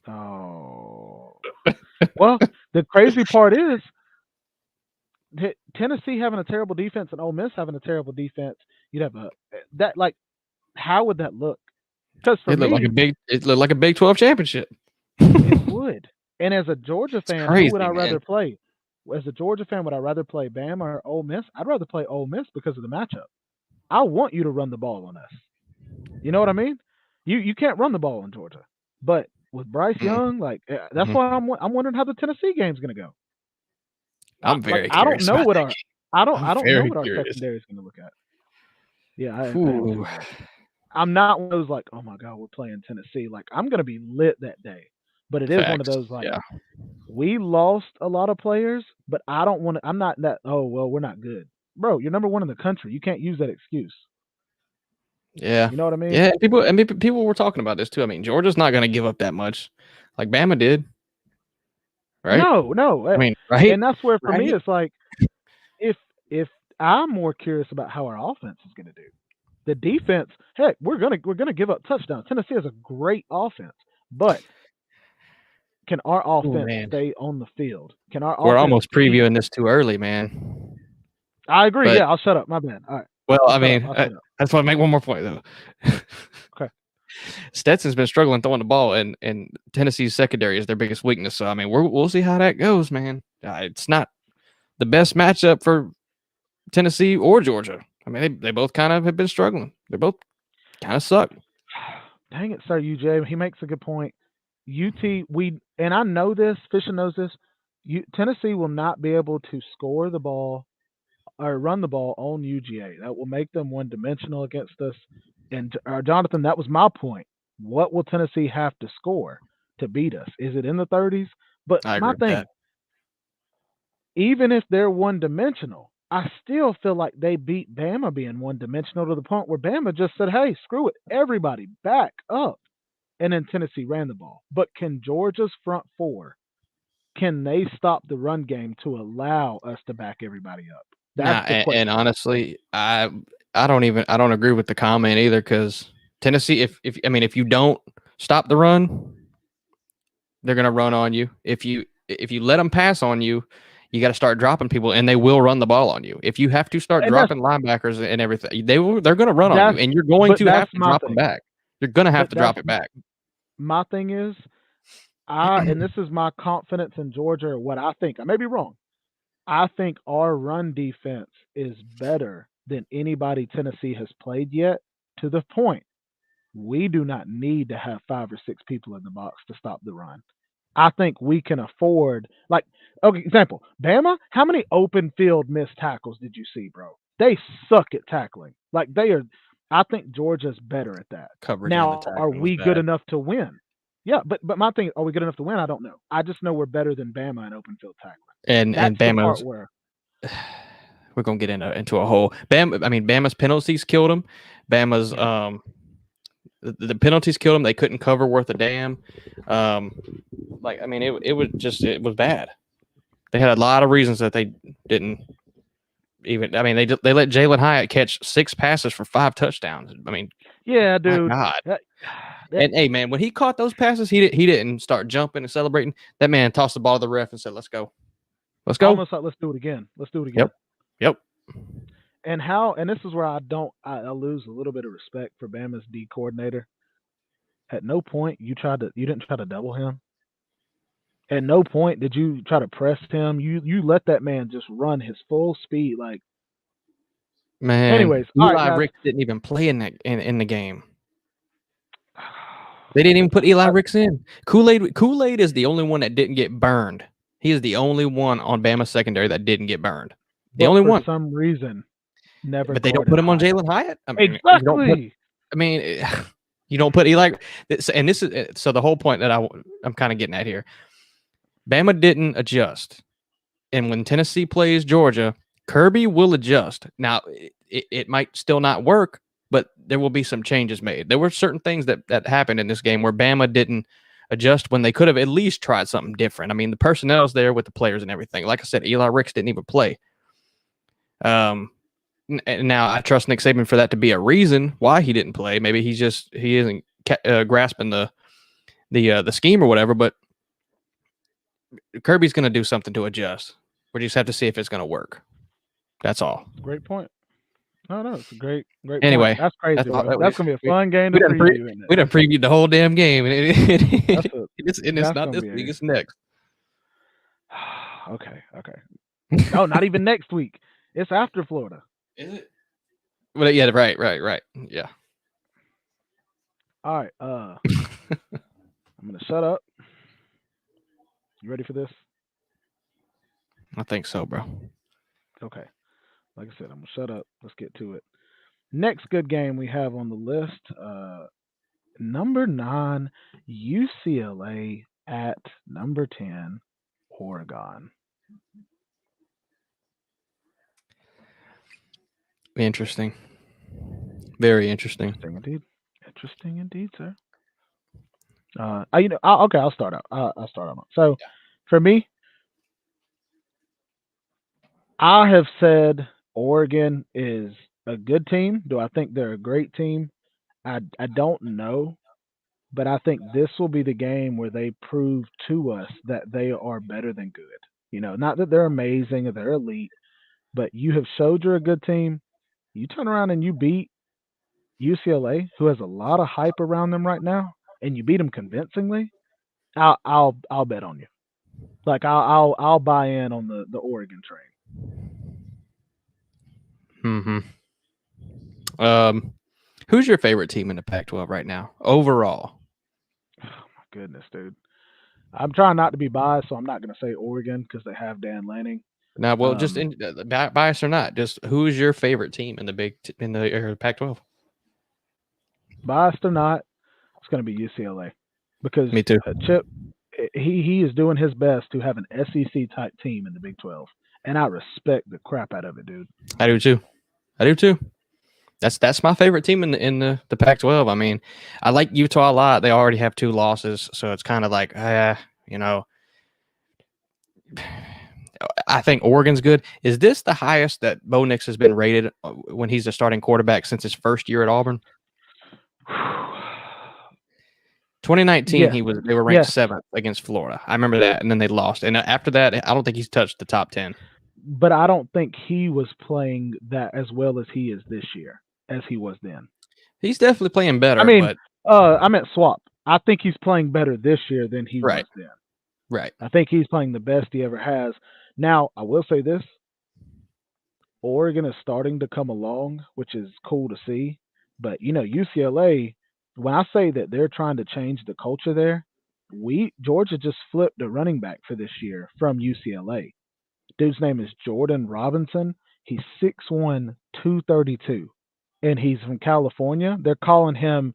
Oh. Well, the crazy part is Tennessee having a terrible defense and Ole Miss having a terrible defense. You'd have a that like how would that look? Because for me, It looked like a Big 12 championship. it would. And as a Georgia It's fan, who would crazy, I man. rather play? As a Georgia fan, would I rather play Bama or Ole Miss? I'd rather play Ole Miss because of the matchup. I want you to run the ball on us. You know what I mean? You can't run the ball in Georgia, but with Bryce Young, like that's Mm-hmm. why I'm wondering how the Tennessee game's going to go. I'm Like very I don't curious know about what that our game. I don't I'm I don't know very what our curious. secondary is going to look at. Yeah, I am Ooh. too, bro. I'm not one of those like, oh my god, we're playing Tennessee. Like I'm going to be lit that day. But it is one of Facts. those like Yeah. we lost a lot of players, but I don't want to. I'm not that. Oh well, we're not good, bro. You're number one in the country. You can't use that excuse. Yeah. You know what I mean? Yeah. People were talking about this too. I mean, Georgia's not going to give up that much, like Bama did, right? No, no. I mean, right? And that's where for me Right. it's like if if I'm more curious about how our offense is going to do. The defense, heck, we're gonna give up touchdowns. Tennessee has a great offense, but can our Oh offense man, stay on the field? Can our we're offense almost keep? previewing this too early, man. I agree. But Yeah, I'll shut up. My bad. All right, well, I'll I shut up. mean, I'll I shut up. just want to make one more point though. Okay. Stetson's been struggling throwing the ball, and Tennessee's secondary is their biggest weakness. So I mean, we'll see how that goes, man. It's not the best matchup for Tennessee or Georgia. I mean, they both kind of have been struggling. They both kind of suck. Dang it, sir, UJ. He makes a good point. And I know this. Fisher knows this. Tennessee will not be able to score the ball or run the ball on UGA. That will make them one dimensional against us. And Jonathan, that was my point. What will Tennessee have to score to beat us? Is it in the 30s? But I agree my with thing, that. even if they're one dimensional, I still feel like they beat Bama being one dimensional to the point where Bama just said, hey, screw it. Everybody back up. And then Tennessee ran the ball. But can Georgia's front four, can they stop the run game to allow us to back everybody up? That's Nah, the and question. honestly, I don't agree with the comment either because Tennessee, if you don't stop the run, they're gonna run on you. If you let them pass on you, you got to start dropping people, and they will run the ball on you. If you have to start And that's dropping linebackers and everything, they're gonna run on you, that's and you're going but to that's have to my drop them thing. back. You're gonna have But to that's drop it back. my thing is and this is my confidence in Georgia or what I think. I may be wrong. I think our run defense is better than anybody Tennessee has played yet, to the point we do not need to have 5 or 6 people in the box to stop the run. I think we can afford, like, okay, example, Bama, how many open field missed tackles did you see, bro? They suck at tackling. Like, they are, I think Georgia's better at that. Coverage and the Now, are tackling was we good bad. enough to win? Yeah, but my thing, are we good enough to win? I don't know. I just know we're better than Bama in open field tackling. And That's the part Bama's where, we're gonna get into a whole Bama's penalties killed them. Bama's yeah, the penalties killed them. They couldn't cover worth a damn. Um, it was bad. They had a lot of reasons that they didn't even. I mean, they let Jalen Hyatt catch 6 passes for 5 touchdowns. I mean, yeah, my dude. God. That, that And hey, man, when he caught those passes, he didn't start jumping and celebrating. That man tossed the ball to the ref and said, "Let's go, let's go." almost like let's do it again. Let's do it again. Yep, yep. And this is where I lose a little bit of respect for Bama's D coordinator. At no point you didn't try to double him. At no point did you try to press him. You let that man just run his full speed. Like, Man, anyways, all right, Eli guys. Ricks didn't even play in the game. They didn't even put Eli I, Ricks in. Kool-Aid is the only one that didn't get burned. He is the only one on Bama secondary that didn't get burned. The but only for one. some reason, never But they don't guarded put him on Hyatt. Jalen Hyatt. I mean, you don't put. Exactly. I mean, you don't put Eli. And this is so the whole point that I'm kind of getting at here. Bama didn't adjust, and when Tennessee plays Georgia, Kirby will adjust. Now, it might still not work, but there will be some changes made. There were certain things that happened in this game where Bama didn't adjust when they could have at least tried something different. I mean, the personnel's there with the players and everything. Like I said, Eli Ricks didn't even play. Now I trust Nick Saban for that to be a reason why he didn't play. Maybe he isn't grasping the scheme or whatever. But Kirby's going to do something to adjust. We just have to see if it's going to work. That's all. Great point. No, it's a great point. Anyway, That's crazy, that's all. bro. That's gonna be a fun game We to done preview, isn't it? we done previewed the whole damn game, and That's a it's that's not gonna this be week. It's next. okay. No, not even next week. It's after Florida. Is it? Well, yeah, right. Yeah. All right. I'm gonna shut up. You ready for this? I think so, bro. Okay. Like I said, I'm gonna shut up. Let's get to it. Next good game we have on the list. Number 9, UCLA at number 10, Oregon. Interesting. Very interesting. Interesting indeed, sir. Okay, I'll start out. I'll start out. So, for me, I have said Oregon is a good team. Do I think they're a great team? I don't know, but I think this will be the game where they prove to us that they are better than good. Not that they're amazing or they're elite, but you have showed you're a good team. You turn around and you UCLA, who has a lot of hype around them right now, and you beat them convincingly, I'll bet on you. Like I'll buy in on the Oregon train. Mm-hmm. Who's your favorite team in the Pac-12 right now overall? Oh my goodness, dude. I'm trying not to be biased, so I'm not going to say Oregon because they have Dan Lanning. Now, well, just Um, bias or not, just who's your favorite team in the Pac-12? Biased or not, it's going to be UCLA because Me too. Chip he is doing his best to have an SEC type team in the Big 12, and I respect the crap out of it, dude. I do too. I do too. That's my favorite team in the Pac-12. I mean, I like Utah a lot. They already have 2 losses, so it's kind of like, you know, I think Oregon's good. Is this the highest that Bo Nix has been rated when he's a starting quarterback since his first year at Auburn? 2019, Yes, they were ranked yes, 7th against Florida. I remember that, and then they lost. And after that, I don't think he's touched the top 10. but I don't think he was playing that as well as he is this year as he was then. He's definitely playing I better, mean, but I meant swap. I think he's playing better this year than he right, was then. right. I think he's playing the best he ever has. Now, I will say this: Oregon is starting to come along, which is cool to see. But UCLA, when I say that they're trying to change the culture there, Georgia just flipped a running back for this year from UCLA. Dude's name is Jordan Robinson. He's 6'1", 232, and he's from California. They're calling him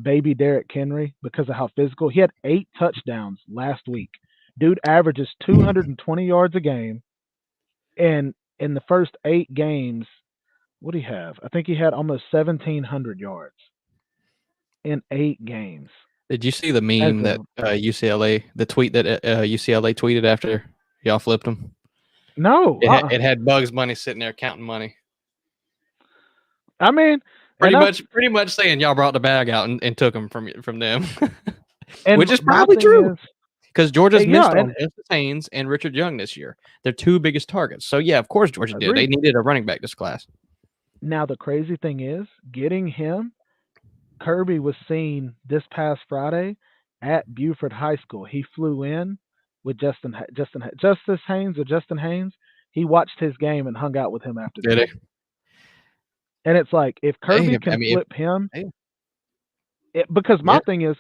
Baby Derrick Henry because of how physical. He had 8 touchdowns last week. Dude averages 220 yards a game, and in the first 8 games, what do he have? I think he had almost 1,700 yards in 8 games. Did you see the As meme a that UCLA, the tweet that UCLA tweeted after y'all flipped them? no, It had Bugs Bunny sitting there counting money, I mean, and pretty much saying y'all brought the bag out and took them from them, and which is my probably thing true is, because Georgia's yeah, missed and on Justice Haynes and Richard Young this year. They're 2 biggest targets. So yeah, of course Georgia did. They agreed. needed a running back this class. Now the crazy thing is, getting him. Kirby was seen this past Friday at Buford High School. He flew in with Justice Haynes or Justin Haynes. He watched his game and hung out with him after the Did they? game. And it's like if Hey, Kirby I can mean, flip him, hey, because my yeah, thing is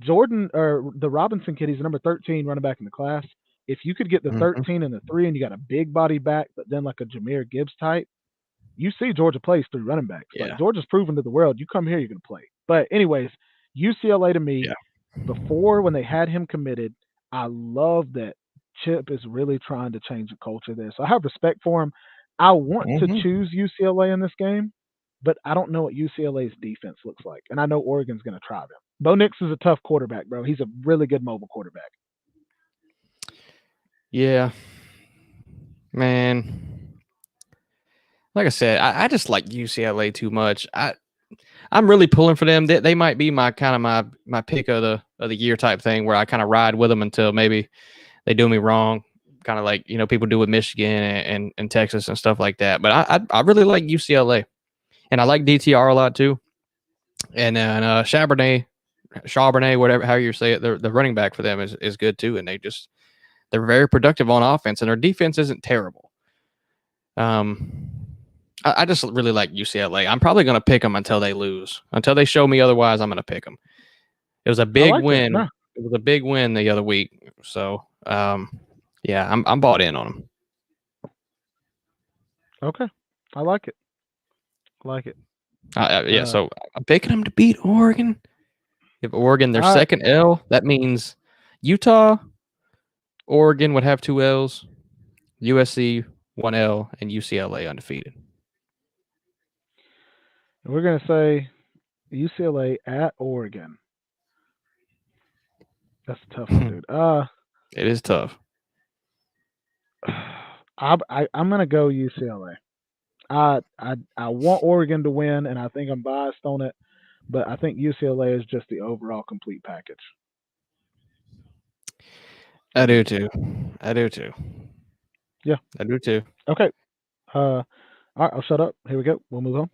Jordan or the Robinson kid, he's the number 13 running back in the class. If you could get the mhm, 13 and the 3 and you got a big body back, but then like a Jameer Gibbs type, you see Georgia plays 3 running backs. Like yeah, Georgia's proven to the world, you come here, you're going to play. But anyways, UCLA to me, yeah. before when they had him committed, I love that Chip is really trying to change the culture there. So I have respect for him. I want to Mhm. choose UCLA in this game, but I don't know what UCLA's defense looks like. And I know Oregon's going to try them. Bo Nix is a tough quarterback, bro. He's a really good mobile quarterback. Yeah, man. Like I said, I just like UCLA too much. I'm really pulling for them. They might be my kind of my pick of the year type thing where I kind of ride with them until maybe they do me wrong, kind of like people do with Michigan and Texas and stuff like that. But I really like UCLA, and I like DTR a lot too. And then Charbonnet, whatever how you say it, the running back for them is good too, and they're very productive on offense, and their defense isn't terrible. Um, I just really like UCLA. I'm probably going to pick them until they lose. Until they show me otherwise, I'm going to pick them. It was a I big like that. win. No, It was a big win the other week. So, yeah, I'm bought in on them. okay, I like it. I like it. Yeah, Uh, so I'm picking them to beat Oregon. If Oregon their I second L, that means Utah, Oregon would have 2 L's, USC 1 L, and UCLA undefeated. we're gonna say UCLA at Oregon. That's a tough one, dude. It is tough. I'm gonna go UCLA. I want Oregon to win, and I think I'm biased on it, but I think UCLA is just the overall complete package. I I do. do too. I do too. Yeah. I do too. Okay. All right. I'll shut up. Here we go. We'll move on.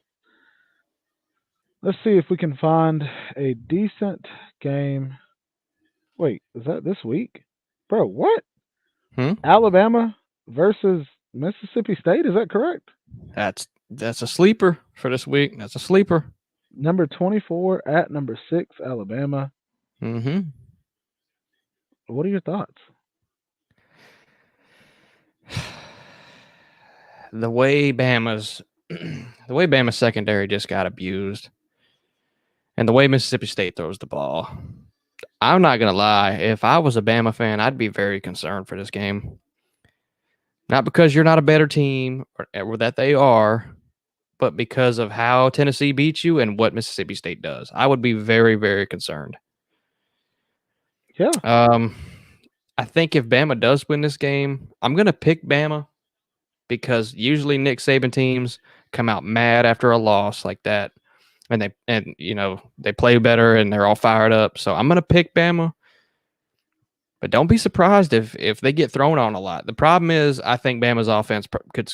Let's see if we can find a decent game. Wait, is that this week? Bro, what? Hmm? Alabama versus Mississippi State, is that correct? That's a sleeper for this week. That's a sleeper. Number 24 at number 6, Alabama. Mm-hmm. What are your thoughts? The way Bama's secondary just got abused, and the way Mississippi State throws the ball. I'm not gonna lie. If I was a Bama fan, I'd be very concerned for this game. Not because you're not a better team or that they are, but because of how Tennessee beats you and what Mississippi State does. I would be very, very concerned. Yeah. I think if Bama does win this game, I'm gonna pick Bama because usually Nick Saban teams come out mad after a loss like that, and they play better and they're all fired up. So I'm gonna pick Bama, but don't be surprised if they get thrown on a lot. The problem is I think Bama's offense could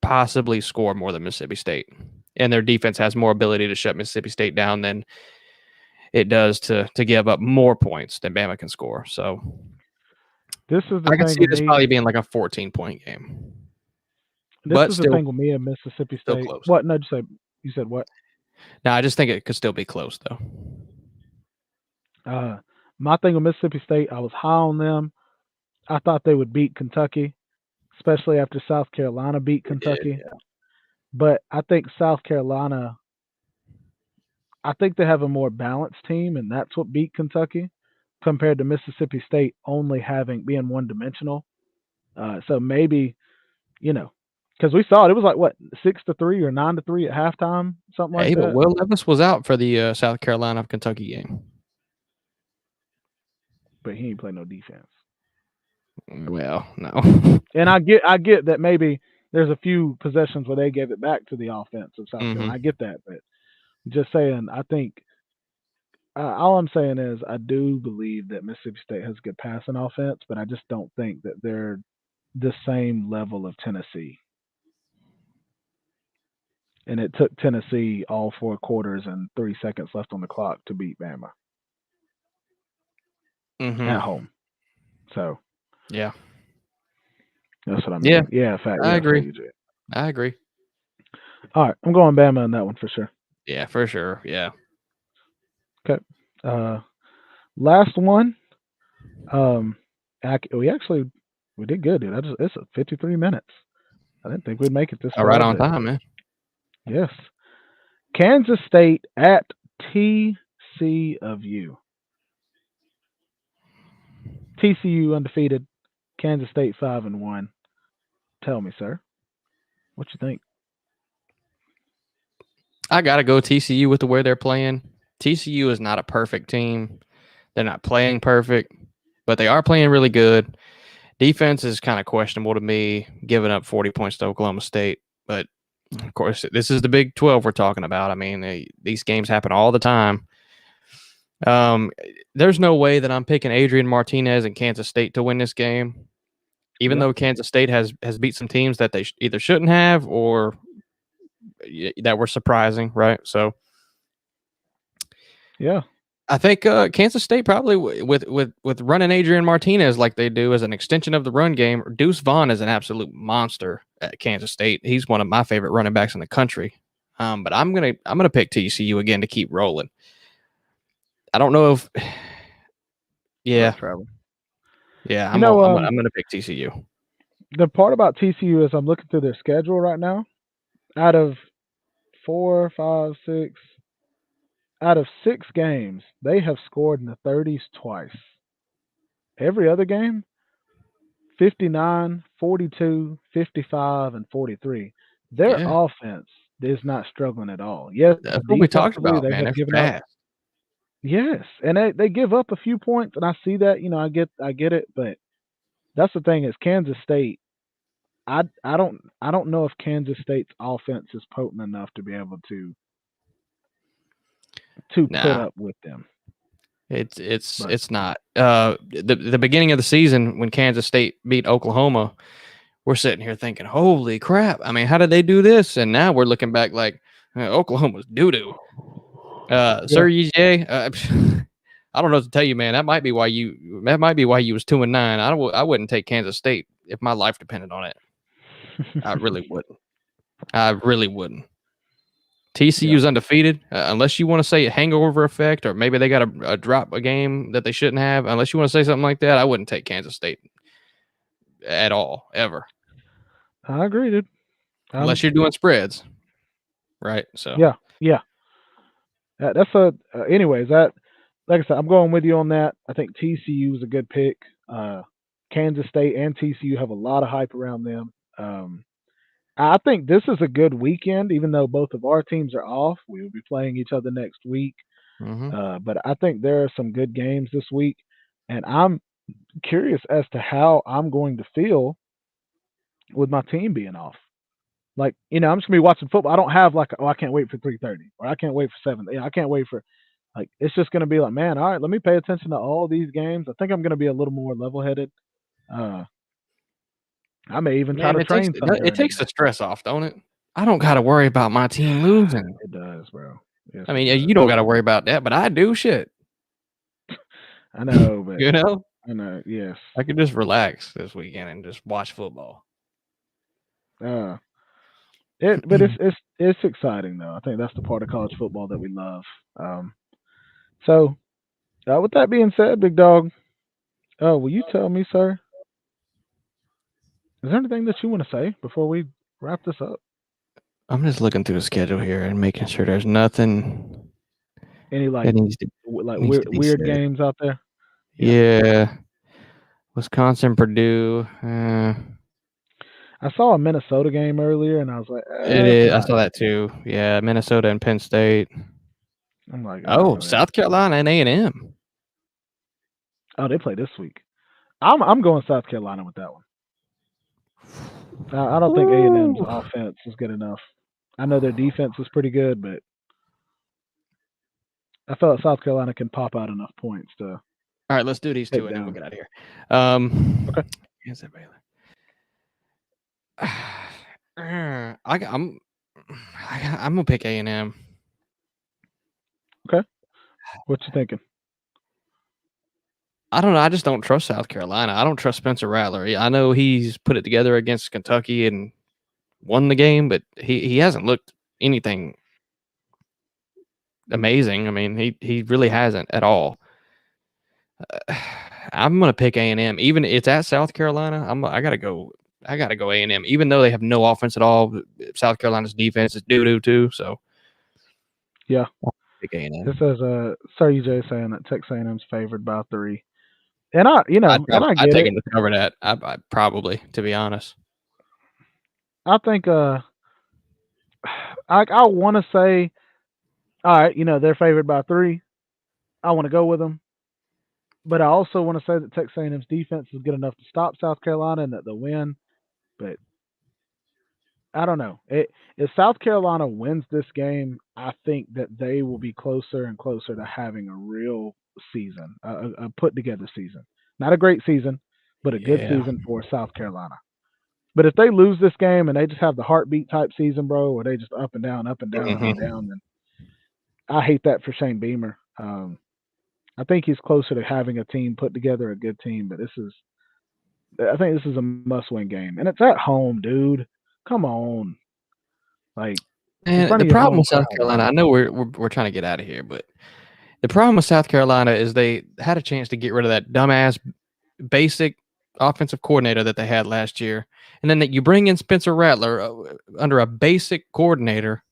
possibly score more than Mississippi State, and their defense has more ability to shut Mississippi State down than it does to give up more points than Bama can score. So This is the I can thing see with this me. probably being like a 14-point game, This but is the still thing with me and Mississippi still State. close. What? No, you said what? No, I just think it could still be close though. My thing with Mississippi State, I was high on them. I thought they would beat Kentucky, especially after South Carolina beat We did. Kentucky. But I think South Carolina, I think they have a more balanced team, and that's what beat Kentucky compared to Mississippi State only being one dimensional. So maybe, you know, because we saw it was like what 6-3 or 9-3 at halftime, something like Hey, but that. Will Levis was out for the South Carolina Kentucky game. But he ain't play no defense. Well, no. And I get that maybe there's a few possessions where they gave it back to the offense of South Carolina. I get that, but just saying, I think all I'm saying is I do believe that Mississippi State has good passing offense, but I just don't think that they're the same level of Tennessee. And it took Tennessee all 4 quarters and 3 seconds left on the clock to beat Bama at home. So Yeah, that's what I mean. Yeah, in fact, I agree. So I agree. all right, I'm going Bama on that one for sure. Yeah, for sure. Yeah. Okay. Last one. We did good, dude. It's 53 minutes. I didn't think we'd make it this far. Right on time, man. Yes. Kansas State at TC of U. TCU undefeated. Kansas State 5-1. Tell me, sir, what you think? I gotta go TCU with the way they're playing. TCU is not a perfect team. They're not playing perfect, but they are playing really good. Defense is kind of questionable to me, giving up 40 points to Oklahoma State. But of course, this is the Big 12 we're talking about. I mean, these games happen all the time. There's no way that I'm picking Adrian Martinez and Kansas State to win this game, even though Kansas State has beat some teams that they either shouldn't have or that were surprising, right? So, yeah, I think Kansas State probably with running Adrian Martinez like they do as an extension of the run game. Deuce Vaughn is an absolute monster at Kansas State. He's one of my favorite running backs in the country. But I'm gonna pick TCU again to keep rolling. I don't know if, yeah, I'm gonna pick TCU. The part about TCU is I'm looking through their schedule right now. Out of 4, 5, 6, out of 6 games, they have scored in the 30s twice. Every other game, 59, 42, 55, and 43. Their offense is not struggling at all. Yes, that's what we talked about, they man. have They're given fast. up. Yes, and they give up a few points, and I see that. I get it, but that's the thing is Kansas State. I don't know if Kansas State's offense is potent enough to be able to put up with them. It's not. The beginning of the season when Kansas State beat Oklahoma, we're sitting here thinking, holy crap. I mean, how did they do this? And now we're looking back like, Oklahoma's doo-doo. Yeah. Sir EJ, I don't know what to tell you, man. That might be why you was 2-9. I wouldn't take Kansas State if my life depended on it. I really wouldn't. I really wouldn't. Yeah. TCU's undefeated, unless you want to say a hangover effect, or maybe they got a drop a game that they shouldn't have. Unless you want to say something like that, I wouldn't take Kansas State at all, ever. I agree, dude. Unless you're doing spreads, right? So Yeah. Yeah. That's a. Anyways, that like I said, I'm going with you on that. I think TCU is a good pick. Kansas State and TCU have a lot of hype around them. I think this is a good weekend, even though both of our teams are off. We will be playing each other next week. But I think there are some good games this week, and I'm curious as to how I'm going to feel with my team being off. Like, I'm just gonna be watching football. I don't have like, oh, I can't wait for 3:30, or I can't wait for 7. I can't wait for, like, it's just gonna be like, man, all right, let me pay attention to all these games. I think I'm gonna be a little more level headed. Uh, I may even try man, to train some it during the takes the day. stress off, don't it? I don't got to worry about my team losing. It does, bro. Yes, I it mean, does. you don't got to worry about that, but I do. Shit, I know, but you know, I know. Yes. I could just relax this weekend and just watch football. Uh, but it's exciting though. I think that's the part of college football that we love. Um, so with that being said, big dog, will you tell me, sir, is there anything that you want to say before we wrap this up? I'm just looking through the schedule here and making sure there's nothing Any that needs to be weird said. games out there? Yeah, Yeah, Wisconsin, Purdue. I saw a Minnesota game earlier, and I was like, It it's is. I not. saw that too. Yeah, Minnesota and Penn State. I'm like, Oh, man. South Carolina and A&M. Oh, they play this week. I'm going South Carolina with that one. I don't think A&M's Woo. offense is good enough. I know their defense is pretty good, but I feel like South Carolina can pop out enough points to All right, let's do these two take and then we'll down. get out of here. Okay. Is it Baylor? I'm gonna pick A&M. Okay. What you thinking? I don't know. I just don't trust South Carolina. I don't trust Spencer Rattler. I know he's put it together against Kentucky and won the game, but he hasn't looked anything amazing. I mean, he really hasn't at all. I'm gonna pick A&M. Even it's at South Carolina. I gotta go. I gotta go A&M. Even though they have no offense at all, South Carolina's defense is doo doo too. So Yeah. pick This A&M. is Sir EJ saying that Texas A&M's favored by 3, and I I'd get take it. him to cover that. I probably, to be honest. I think I want to say, all right, they're favored by 3. I want to go with them, but I also want to say that Texas A&M's defense is good enough to stop South Carolina and that they'll win. But I don't know. If South Carolina wins this game, I think that they will be closer and closer to having a real season, a put together season. Not a great season, but a good Yeah. season for South Carolina. But if they lose this game and they just have the heartbeat type season, bro, where they just up and down, up and down, up and Mm-hmm. down, then I hate that for Shane Beamer. I think he's closer to having a team put together, a good team. But I think this is a must-win game, and it's at home, dude. Come on, like in And front the of your problem home with South crowd, Carolina, bro. I know we're trying to get out of here, but the problem with South Carolina is they had a chance to get rid of that dumbass basic offensive coordinator that they had last year, and then that you bring in Spencer Rattler under a basic coordinator,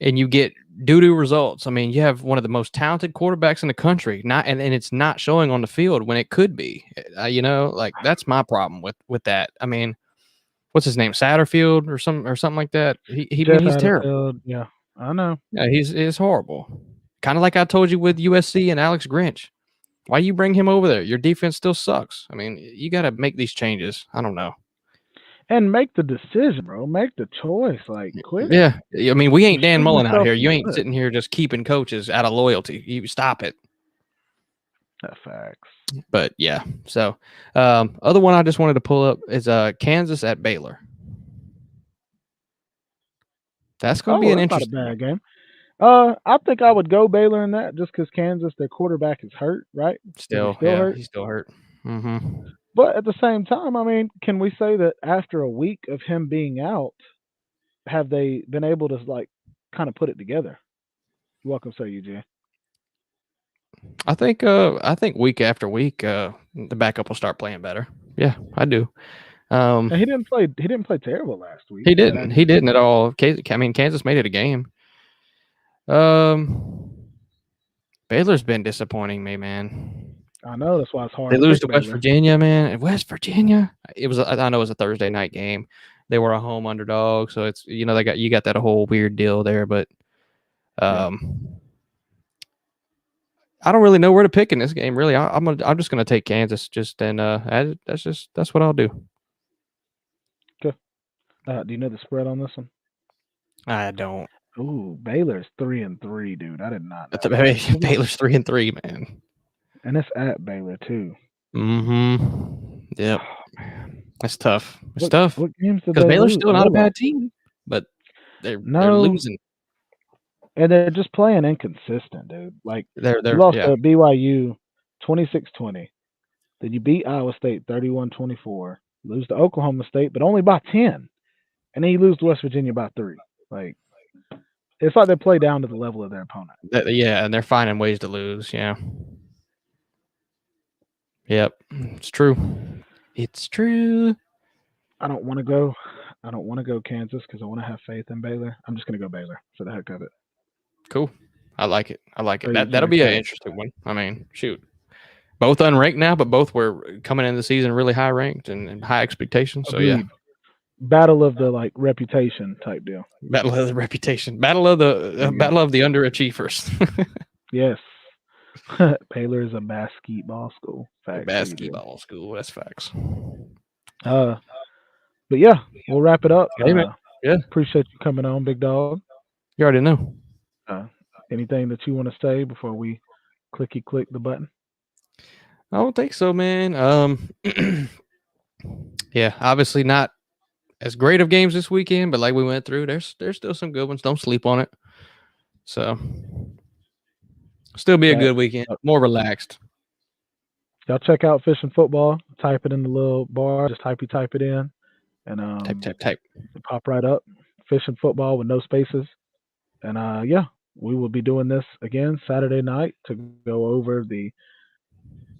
and you get doo-doo results. I mean, you have one of the most talented quarterbacks in the country, and it's not showing on the field when it could be. Like that's my problem with that. I mean, what's his name, Satterfield or something like that. Jeff He's terrible. Satterfield, yeah, I know. Yeah, he's horrible. Kind of like I told you with USC and Alex Grinch. Why you bring him over there? Your defense still sucks. I mean, you got to make these changes. I don't know. And make the decision, bro. Make the choice. Like, quit. Yeah, I mean, we You're ain't Dan shooting Mullen out yourself here. in You the ain't foot. sitting here just keeping coaches out of loyalty. You stop it. That facts. But yeah, so other one I just wanted to pull up is Kansas at Baylor. That's going to be Oh, an that's not a interesting one. bad game. I think I would go Baylor in that just because Kansas, their quarterback is hurt, right? Is he Still, still yeah, hurt? he's still hurt. Mm-hmm. But at the same time, I mean, can we say that after a week of him being out, have they been able to like kind of put it together? You're welcome, sir, EJ. I think week after week, the backup will start playing better. Yeah, I do. And Um, he didn't play. He didn't play terrible last week, he but didn't. He didn't at all. I mean, Kansas made it a game. Um, Baylor's been disappointing me, man. I know that's why it's hard They to lose pick to West Baylor. Virginia, man. West Virginia. I know it was a Thursday night game. They were a home underdog, so it's you got that whole weird deal there. But Yeah. um, I don't really know where to pick in this game. Really, I'm just gonna take Kansas. That's what I'll do. Okay. Do you know the spread on this one? I don't. Ooh, Baylor's 3-3, dude. I did not know that. Baylor's 3-3, man. And it's at Baylor too. Mm-hmm. Yep. Oh man. That's tough. It's What tough what games did because they Baylor's lose? still Oh, not they a bad lost. team, but they're No, losing. and they're just playing inconsistent, dude. Like you They're lost yeah. to BYU 26-20. Then you beat Iowa State 31-24. Lose to Oklahoma State, but only by 10. And then you lose to West Virginia by 3. Like it's like they play down to the level of their opponent. Yeah, and they're finding ways to lose. Yeah. Yep. It's true. It's true. I don't want to go. I don't want to go Kansas because I want to have faith in Baylor. I'm just going to go Baylor for the heck of it. Cool. I like it. I like it. Crazy That'll be an thoughts. interesting one. I mean, shoot. Both unranked now, but both were coming into the season really high ranked and high expectations. So yeah. Agreed. Battle of the like reputation type deal. Battle of the reputation. Battle of the underachievers. Yes. Baylor is a basketball school. Facts. Basketball school. That's facts. Uh, but yeah, we'll wrap it up. Hey, man. Yeah. Appreciate you coming on, big dog. You already know. Anything that you want to say before we click the button? I don't think so, man. Yeah, obviously not as great of games this weekend, but like we went through, there's still some good ones. Don't sleep on it. So still be a good weekend. More relaxed. Y'all check out Fish and Football. Type it in the little bar. Just type it in, and Type. pop right up. Fish and Football with no spaces. And yeah, we will be doing this again Saturday night to go over the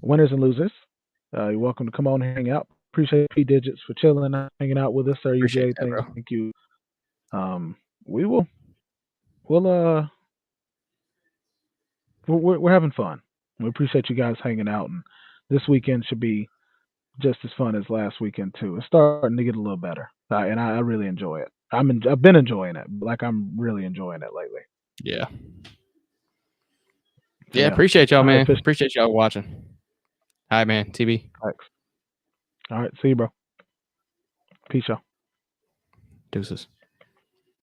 winners and losers. You're welcome to come on and hang out. Appreciate P Digits for chilling, hanging out with us, sir. Appreciate EJ, that, bro. thank you. We will. We'll we're having fun. We appreciate you guys hanging out, and this weekend should be just as fun as last weekend too. It's starting to get a little better, and I really enjoy it. I've been enjoying it, like I'm really enjoying it lately. Yeah. So, yeah. Appreciate y'all, All man. right, Appreciate y'all watching. All right, man. TB. Thanks. All right, see you, bro. Peace, y'all. Deuces.